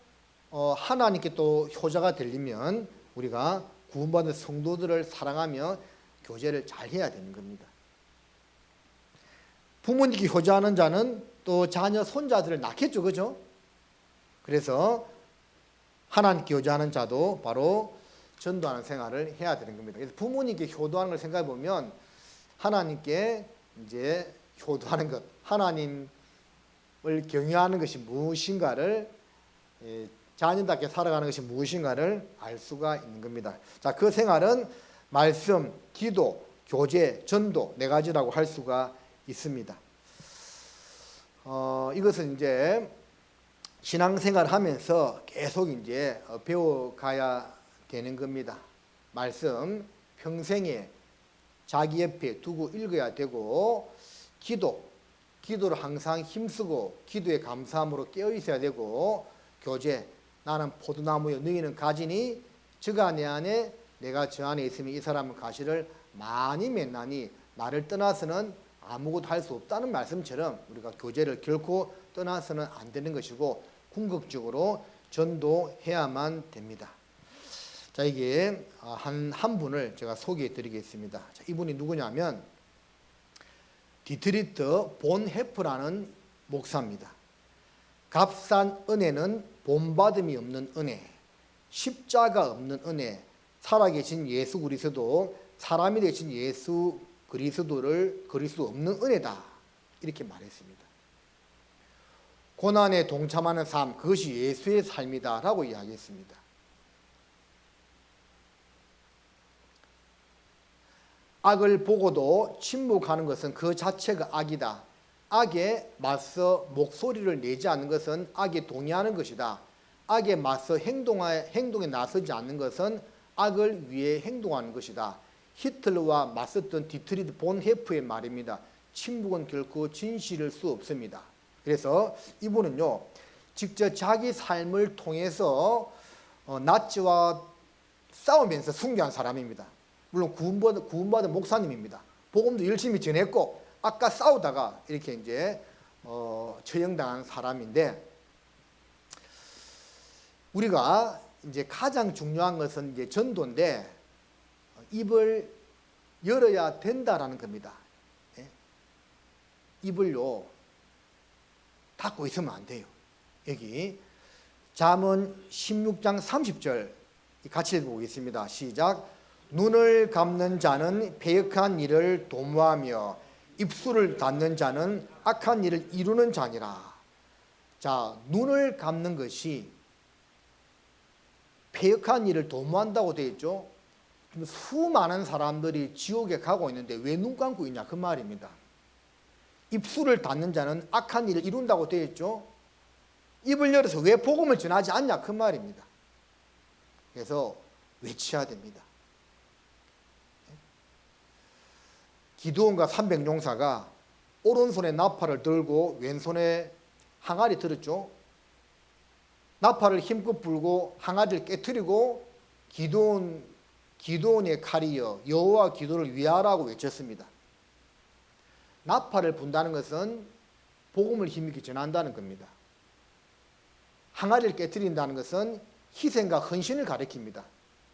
하나님께 또 효자가 되려면 우리가 구원받은 성도들을 사랑하며 교제를 잘 해야 되는 겁니다. 부모님께 효자하는 자는 또 자녀 손자들을 낳겠죠. 그죠? 그래서 하나님께 효자하는 자도 바로 전도하는 생활을 해야 되는 겁니다. 그래서 부모님께 효도하는 걸 생각해 보면 하나님께 이제 효도하는 것, 하나님을 경외하는 것이 무엇인가를 자녀답게 살아가는 것이 무엇인가를 알 수가 있는 겁니다. 자, 그 생활은 말씀, 기도, 교제, 전도 네 가지라고 할 수가 있습니다. 이것은 이제 신앙생활 하면서 계속 이제 배워가야 되는 겁니다. 말씀 평생에 자기 옆에 두고 읽어야 되고, 기도를 항상 힘쓰고 기도에 감사함으로 깨어 있어야 되고, 교제, 나는 포도나무여 너희는 가지니 저가 내 안에 내가 저 안에 있으면 이 사람은 가시를 많이 맺나니 나를 떠나서는 아무것도 할 수 없다는 말씀처럼 우리가 교제를 결코 떠나서는 안 되는 것이고 궁극적으로 전도해야만 됩니다. 자, 이게 한 분을 제가 소개해 드리겠습니다. 자, 이분이 누구냐면 디트리트 본헤프라는 목사입니다. 값싼 은혜는 본받음이 없는 은혜, 십자가 없는 은혜, 살아계신 예수 그리스도, 사람이 되신 예수 그리스도를 그릴 수 없는 은혜다, 이렇게 말했습니다. 고난에 동참하는 삶, 그것이 예수의 삶이다 라고 이야기했습니다. 악을 보고도 침묵하는 것은 그 자체가 악이다. 악에 맞서 목소리를 내지 않는 것은 악에 동의하는 것이다. 악에 맞서 행동에 나서지 않는 것은 악을 위해 행동하는 것이다. 히틀러와 맞섰던 디트리트 본헤프의 말입니다. 침묵은 결코 진실일 수 없습니다. 그래서 이분은요, 직접 자기 삶을 통해서 나치와 싸우면서 순교한 사람입니다. 물론 구원받은 목사님입니다. 복음도 열심히 전했고 아까 싸우다가 이렇게 이제 처형당한 사람인데, 우리가 이제 가장 중요한 것은 이제 전도인데 입을 열어야 된다라는 겁니다. 예? 입을요 닫고 있으면 안 돼요. 여기 잠언 16장 30절 같이 읽어보겠습니다. 시작. 눈을 감는 자는 패역한 일을 도모하며 입술을 닫는 자는 악한 일을 이루는 자니라. 자, 눈을 감는 것이 패역한 일을 도모한다고 되어 있죠. 수많은 사람들이 지옥에 가고 있는데 왜 눈 감고 있냐 그 말입니다. 입술을 닫는 자는 악한 일을 이룬다고 되어 있죠. 입을 열어서 왜 복음을 전하지 않냐 그 말입니다. 그래서 외쳐야 됩니다. 기드온과 300용사가 오른손에 나팔을 들고 왼손에 항아리 들었죠. 나팔을 힘껏 불고 항아리를 깨뜨리고 기드온의 칼이여 여호와 기도를 위하라고 외쳤습니다. 나팔을 분다는 것은 복음을 힘있게 전한다는 겁니다. 항아리를 깨뜨린다는 것은 희생과 헌신을 가리킵니다.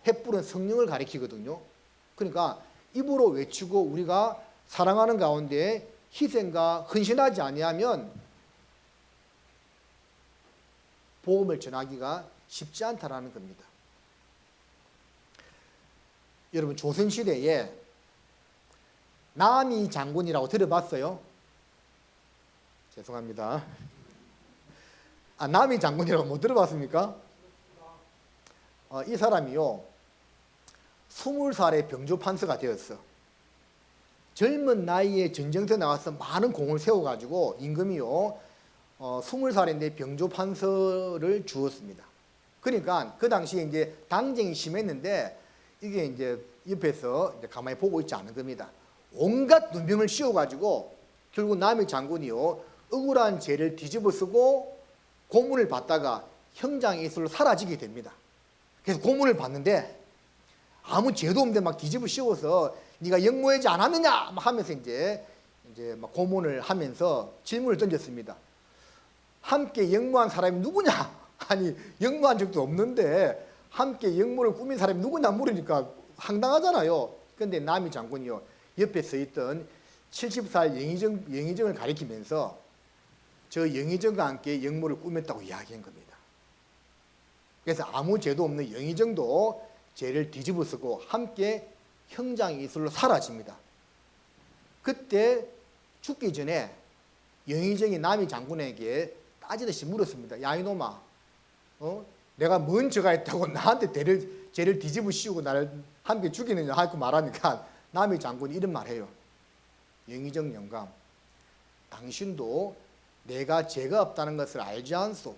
횃불은 성령을 가리키거든요. 그러니까 입으로 외치고 우리가 사랑하는 가운데 희생과 헌신하지 아니하면 복음을 전하기가 쉽지 않다라는 겁니다. 여러분 조선시대에 남이 장군이라고 들어봤어요? 죄송합니다. 남이 장군이라고 못 들어봤습니까? 이 사람이요 20살에 병조판서가 되었어. 젊은 나이에 전쟁터에 나가서 많은 공을 세워가지고 임금이요 20살인데 병조판서를 주었습니다. 그러니까 그 당시에 이제 당쟁이 심했는데 이게 이제 옆에서 이제 가만히 보고 있지 않은 겁니다. 온갖 눈병을 씌워가지고 결국 남의 장군이요 억울한 죄를 뒤집어 쓰고 고문을 받다가 형장의 이슬로 사라지게 됩니다. 그래서 고문을 받는데 아무 죄도 없는데 막 뒤집어 씌워서 네가 역모하지 않았느냐 막 하면서 이제 막 고문을 하면서 질문을 던졌습니다. 함께 역모한 사람이 누구냐? 아니 역모한 적도 없는데 함께 역모를 꾸민 사람이 누구냐 물으니까 황당하잖아요. 그런데 남이 장군이요 옆에 서 있던 70살 영의정을 가리키면서 저 영의정과 함께 역모를 꾸몄다고 이야기한 겁니다. 그래서 아무 죄도 없는 영의정도 죄를 뒤집어 쓰고 함께 형장의 이슬로 사라집니다. 그때 죽기 전에 영의정이 남이 장군에게 따지듯이 물었습니다. 야 이놈아, 내가 뭔 죄가 했다고 나한테 죄를 뒤집어 씌우고 나를 함께 죽이느냐 하고 말하니까 남이 장군이 이런 말해요. 영의정 영감, 당신도 내가 죄가 없다는 것을 알지 않소?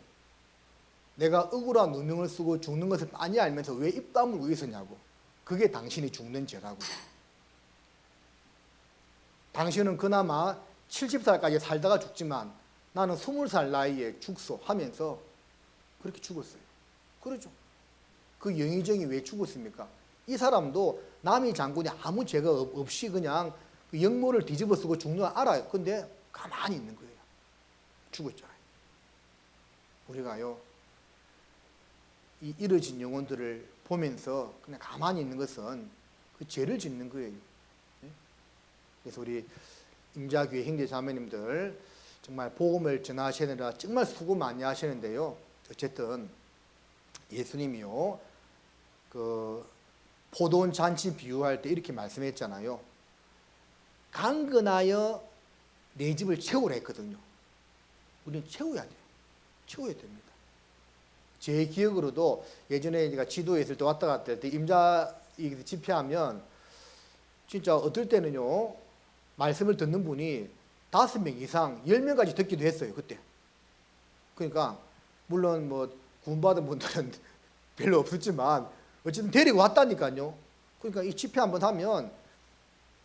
내가 억울한 누명을 쓰고 죽는 것을 많이 알면서 왜 입 다물고 있었냐고. 그게 당신이 죽는 죄라고. 당신은 그나마 70살까지 살다가 죽지만 나는 20살 나이에 죽소 하면서 그렇게 죽었어요. 그러죠. 그 영의정이 왜 죽었습니까? 이 사람도 남이 장군이 아무 죄가 없이 그냥 그 역모를 뒤집어 쓰고 죽는 걸 알아요. 근데 가만히 있는 거예요. 죽었잖아요. 우리가요 이 이뤄진 영혼들을 보면서 그냥 가만히 있는 것은 그 죄를 짓는 거예요. 그래서 우리 임자교회 형제 자매님들 정말 복음을 전하시느라 정말 수고 많이 하시는데요. 어쨌든 예수님이요 그 포도원 잔치 비유할 때 이렇게 말씀했잖아요. 강건하여 내 집을 채우라 했거든요. 우리는 채워야 돼요. 채워야 됩니다. 제 기억으로도 예전에 제가 지도에 있을 때 왔다 갔다 할 때 임자 집회하면 진짜 어떨 때는요 말씀을 듣는 분이 5명 이상 10명까지 듣기도 했어요. 그때. 그러니까 물론 뭐 구원받은 분들은 별로 없었지만 어쨌든 데리고 왔다니까요. 그러니까 이 집회 한번 하면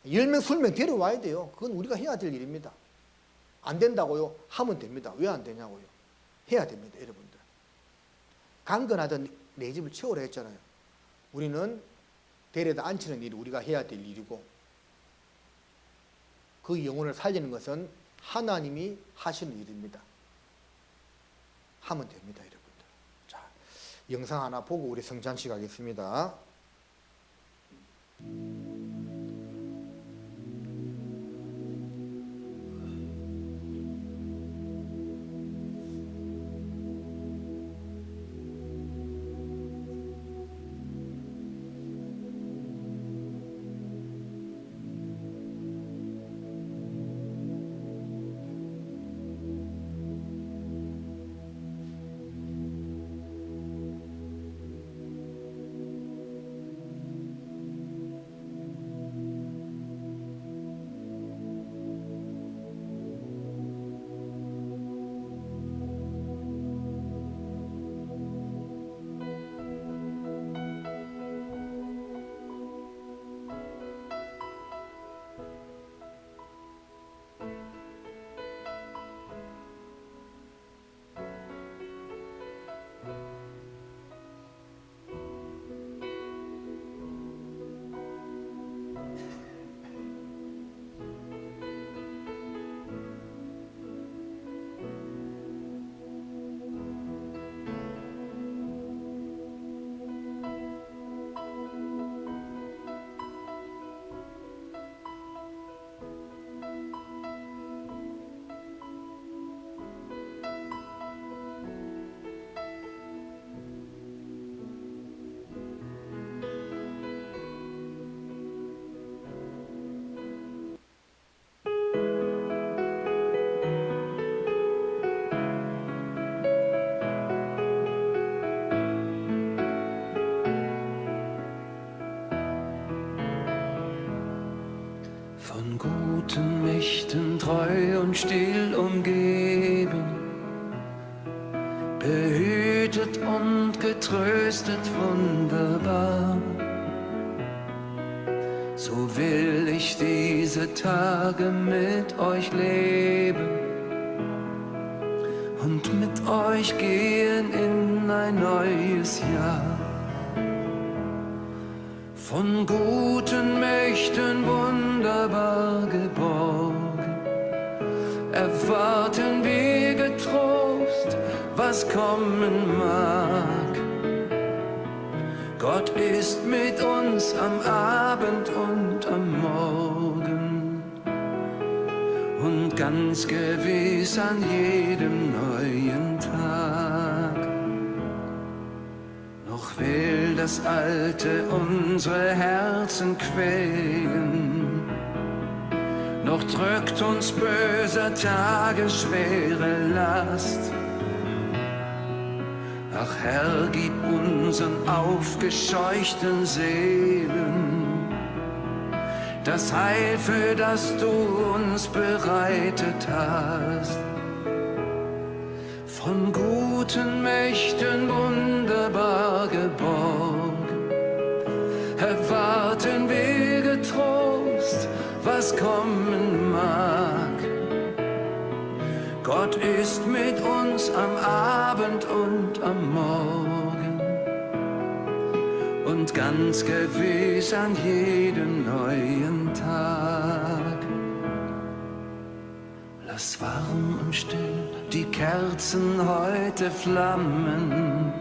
10명, 20명 데려와야 돼요. 그건 우리가 해야 될 일입니다. 안 된다고요? 하면 됩니다. 왜 안 되냐고요? 해야 됩니다. 여러분들. 강건하던 내 집을 채우라 했잖아요. 우리는 데려다 앉히는 일이 우리가 해야 될 일이고 그 영혼을 살리는 것은 하나님이 하시는 일입니다. 하면 됩니다, 여러분들. 자, 영상 하나 보고 우리 성찬식 하겠습니다. Von guten Mächten treu und still umgeben, behütet und getröstet wunderbar. So will ich diese Tage mit euch leben und mit euch gehen in ein neues Jahr. Von guten Mächten wunderbar geborgen, erwarten wir getrost, was kommen mag. Gott ist mit uns am Abend und am Morgen und ganz gewiss an jedem neuen Tag. Noch will das Alte unsere Herzen quälen, noch drückt uns böser Tage schwere Last. Ach Herr, gib unseren aufgescheuchten Seelen das Heil, für das du uns bereitet hast. Von guten Mächten wunderbar geborgen, erwarten wir getrost, was kommen mag. Gott ist mit uns am Abend und am Morgen und ganz gewiss an jedem neuen Tag. Lass warm und still die Kerzen heute flammen,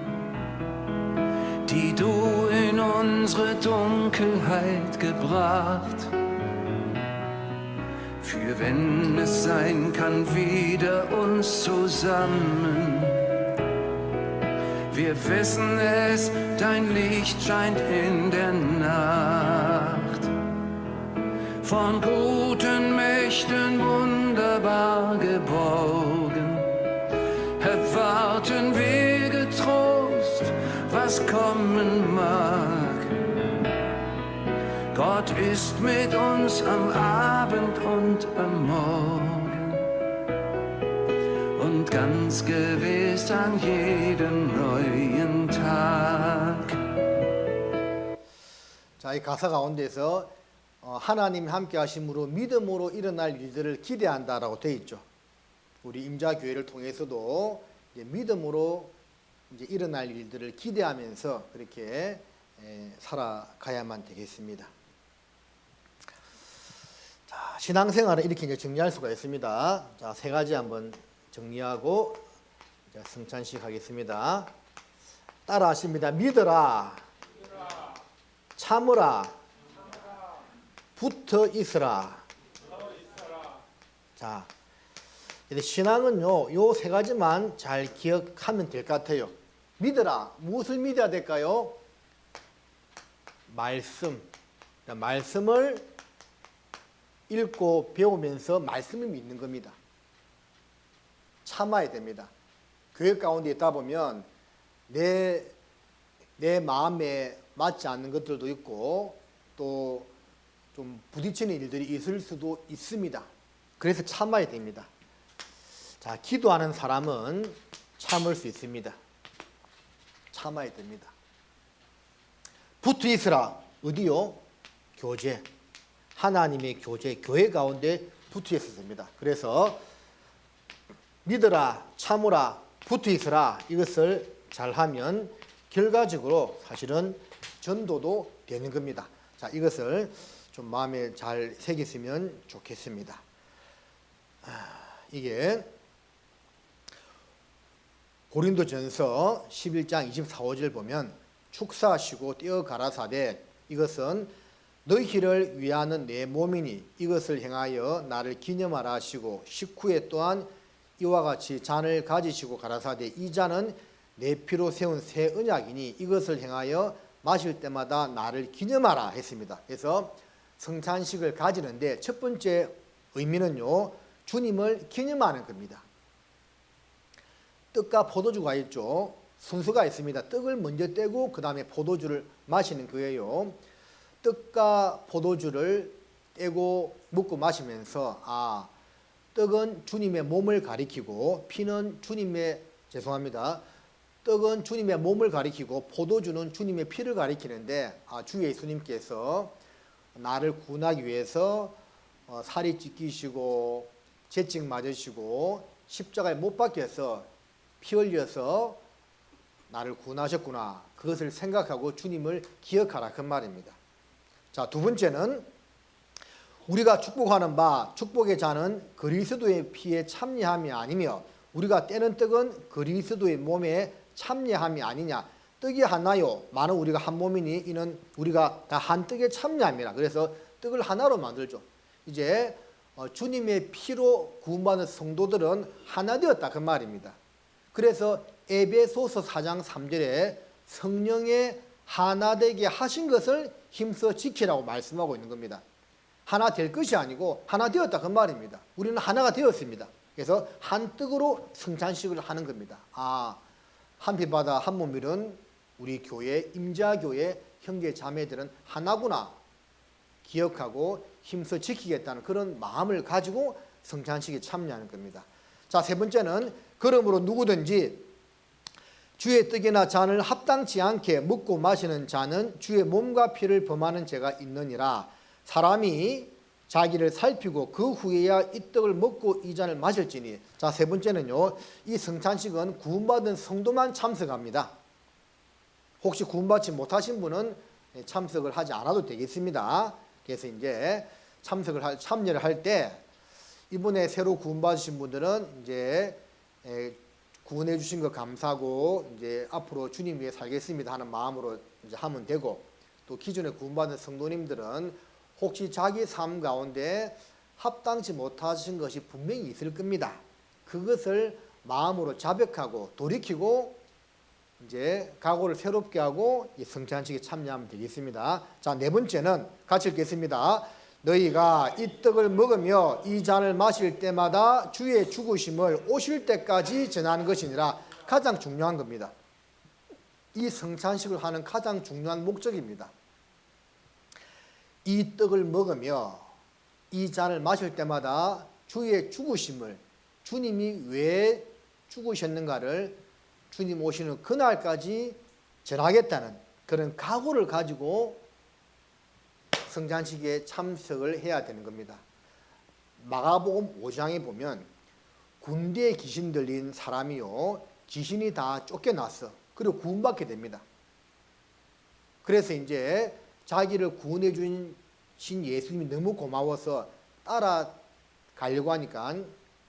die du in unsere Dunkelheit gebracht. Für wenn es sein kann, wieder uns zusammen. Wir wissen es, dein Licht scheint in der Nacht. Von guten Mächten wunderbar geborgen, erwarten wir getrost, was kommen mag. Gott ist mit uns am Abend und am Morgen und ganz gewiss an jedem neuen Tag. 자, 이 가사 가운데서 하나님 함께 하심으로 믿음으로 일어날 일들을 기대한다라고 되어 있죠. 우리 임자교회를 통해서도 이제 믿음으로 이제 일어날 일들을 기대하면서 그렇게 살아가야만 되겠습니다. 자, 신앙생활을 이렇게 이제 정리할 수가 있습니다. 자, 세 가지 한번 정리하고 자, 성찬식 하겠습니다. 따라 하십니다. 믿어라, 참으라, 붙어 있으라. 자, 근데 신앙은요, 요 세 가지만 잘 기억하면 될 것 같아요. 믿어라. 무엇을 믿어야 될까요? 말씀. 말씀을 읽고 배우면서 말씀을 믿는 겁니다. 참아야 됩니다. 교회 가운데 있다 보면 내 마음에 맞지 않는 것들도 있고 또 좀 부딪히는 일들이 있을 수도 있습니다. 그래서 참아야 됩니다. 자, 기도하는 사람은 참을 수 있습니다. 참아야 됩니다. 붙어 있으라. 어디요? 교제. 하나님의 교제, 교회 가운데 붙어 있었습니다. 그래서 믿어라, 참으라, 붙어 있으라 이것을 잘하면 결과적으로 사실은 전도도 되는 겁니다. 자, 이것을 좀 마음에 잘 새겼으면 좋겠습니다. 이게 고린도전서 11장 24절 보면 축사하시고 떼어 가라사대 이것은 너희를 위하는 내 몸이니 이것을 행하여 나를 기념하라 하시고 식후에 또한 이와 같이 잔을 가지시고 가라사대 이 잔은 내 피로 세운 새 언약이니 이것을 행하여 마실 때마다 나를 기념하라 했습니다. 그래서 성찬식을 가지는데 첫 번째 의미는요, 주님을 기념하는 겁니다. 떡과 포도주가 있죠. 순서가 있습니다. 떡을 먼저 떼고 그 다음에 포도주를 마시는 거예요. 떡과 포도주를 떼고 먹고 마시면서 떡은 주님의 몸을 가리키고 피는 떡은 주님의 몸을 가리키고 포도주는 주님의 피를 가리키는데 주 예수님께서 나를 구원하기 위해서 살이 찢기시고 채찍 맞으시고 십자가에 못 박혀서 피 흘려서 나를 구원하셨구나. 그것을 생각하고 주님을 기억하라 그 말입니다. 자, 두 번째는 우리가 축복하는 바 축복의 잔은 그리스도의 피에 참여함이 아니며 우리가 떼는 떡은 그리스도의 몸에 참여함이 아니냐. 떡이 하나요 많은 우리가 한 몸이니 이는 우리가 다 한 떡에 참여함이라. 그래서 떡을 하나로 만들죠. 이제 주님의 피로 구원받은 성도들은 하나 되었다 그 말입니다. 그래서 에베소서 4장 3절에 성령의 하나 되게 하신 것을 힘써 지키라고 말씀하고 있는 겁니다. 하나 될 것이 아니고 하나 되었다 그 말입니다. 우리는 하나가 되었습니다. 그래서 한 떡으로 성찬식을 하는 겁니다. 한 피 바다 한 몸이는 우리 교회 임자교회 형제 자매들은 하나구나 기억하고 힘써 지키겠다는 그런 마음을 가지고 성찬식에 참여하는 겁니다. 자, 세 번째는 그러므로 누구든지 주의 떡이나 잔을 합당치 않게 먹고 마시는 자는 주의 몸과 피를 범하는 죄가 있느니라. 사람이 자기를 살피고 그 후에야 이 떡을 먹고 이 잔을 마실지니. 자, 세 번째는요, 이 성찬식은 구원받은 성도만 참석합니다. 혹시 구원받지 못하신 분은 참석을 하지 않아도 되겠습니다. 그래서 이제 참여를 할 때 이번에 새로 구원받으신 분들은 이제 구원해 주신 거 감사하고 이제 앞으로 주님 위해 살겠습니다 하는 마음으로 이제 하면 되고, 또 기존에 구원받은 성도님들은 혹시 자기 삶 가운데 합당치 못하신 것이 분명히 있을 겁니다. 그것을 마음으로 자백하고 돌이키고 이제 각오를 새롭게 하고 이 성찬식에 참여하면 되겠습니다. 자, 네 번째는 같이 읽겠습니다. 너희가 이 떡을 먹으며 이 잔을 마실 때마다 주의 죽으심을 오실 때까지 전하는 것이니라. 가장 중요한 겁니다. 이 성찬식을 하는 가장 중요한 목적입니다. 이 떡을 먹으며 이 잔을 마실 때마다 주의 죽으심을, 주님이 왜 죽으셨는가를 주님 오시는 그날까지 전하겠다는 그런 각오를 가지고 성찬식에 참석을 해야 되는 겁니다. 마가복음 5장에 보면 군대에 귀신 들린 사람이요, 귀신이 다 쫓겨났어. 그리고 구원받게 됩니다. 그래서 이제 자기를 구원해 주신 예수님이 너무 고마워서 따라가려고 하니까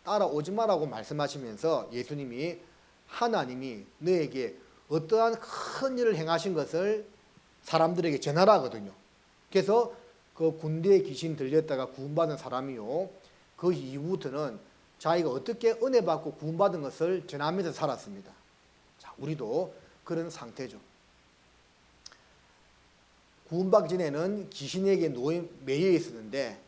따라오지 마라고 말씀하시면서 예수님이 하나님이 너에게 어떠한 큰 일을 행하신 것을 사람들에게 전하라 하거든요. 그래서 그 군대에 귀신 들렸다가 구원받은 사람이요, 그 이후부터는 자기가 어떻게 은혜 받고 구원받은 것을 전하면서 살았습니다. 자, 우리도 그런 상태죠. 구원받기 전에는 귀신에게 매여 있었는데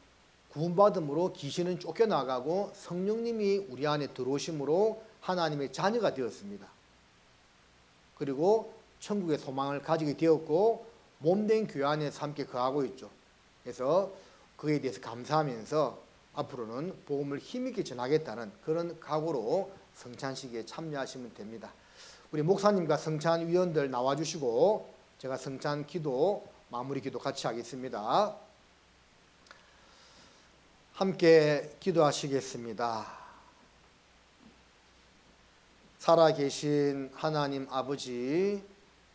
구원받음으로 귀신은 쫓겨나가고 성령님이 우리 안에 들어오심으로 하나님의 자녀가 되었습니다. 그리고 천국의 소망을 가지게 되었고 몸된 교회 안에서 함께 거하고 있죠. 그래서 그에 대해서 감사하면서 앞으로는 복음을 힘있게 전하겠다는 그런 각오로 성찬식에 참여하시면 됩니다. 우리 목사님과 성찬위원들 나와주시고 제가 성찬 기도 마무리 기도 같이 하겠습니다. 함께 기도하시겠습니다. 살아계신 하나님 아버지,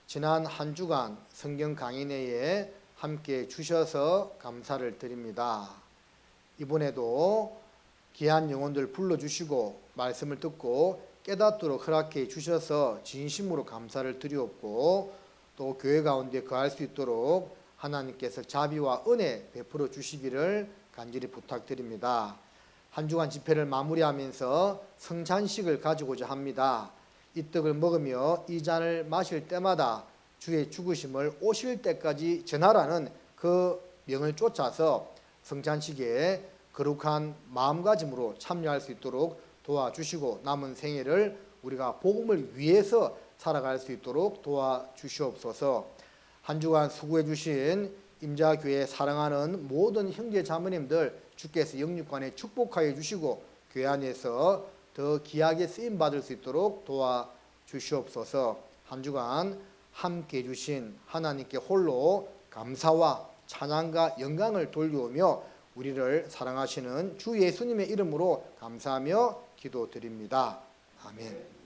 지난 한 주간 성경 강의 내에 함께 주셔서 감사를 드립니다. 이번에도 귀한 영혼들 불러주시고 말씀을 듣고 깨닫도록 허락해 주셔서 진심으로 감사를 드리옵고 또 교회 가운데 거할 수 있도록 하나님께서 자비와 은혜 베풀어 주시기를 간절히 부탁드립니다. 한 주간 집회를 마무리하면서 성찬식을 가지고자 합니다. 이 떡을 먹으며 이 잔을 마실 때마다 주의 죽으심을 오실 때까지 전하라는 그 명을 쫓아서 성찬식에 거룩한 마음가짐으로 참여할 수 있도록 도와주시고 남은 생애를 우리가 복음을 위해서 살아갈 수 있도록 도와주시옵소서. 한 주간 수고해 주신 임자교회 사랑하는 모든 형제 자매님들 주께서 영육간에 축복하여 주시고 교회 안에서 더 귀하게 쓰임 받을 수 있도록 도와주시옵소서. 한 주간 함께 해주신 하나님께 홀로 감사와 찬양과 영광을 돌려오며 우리를 사랑하시는 주 예수님의 이름으로 감사하며 기도드립니다. 아멘.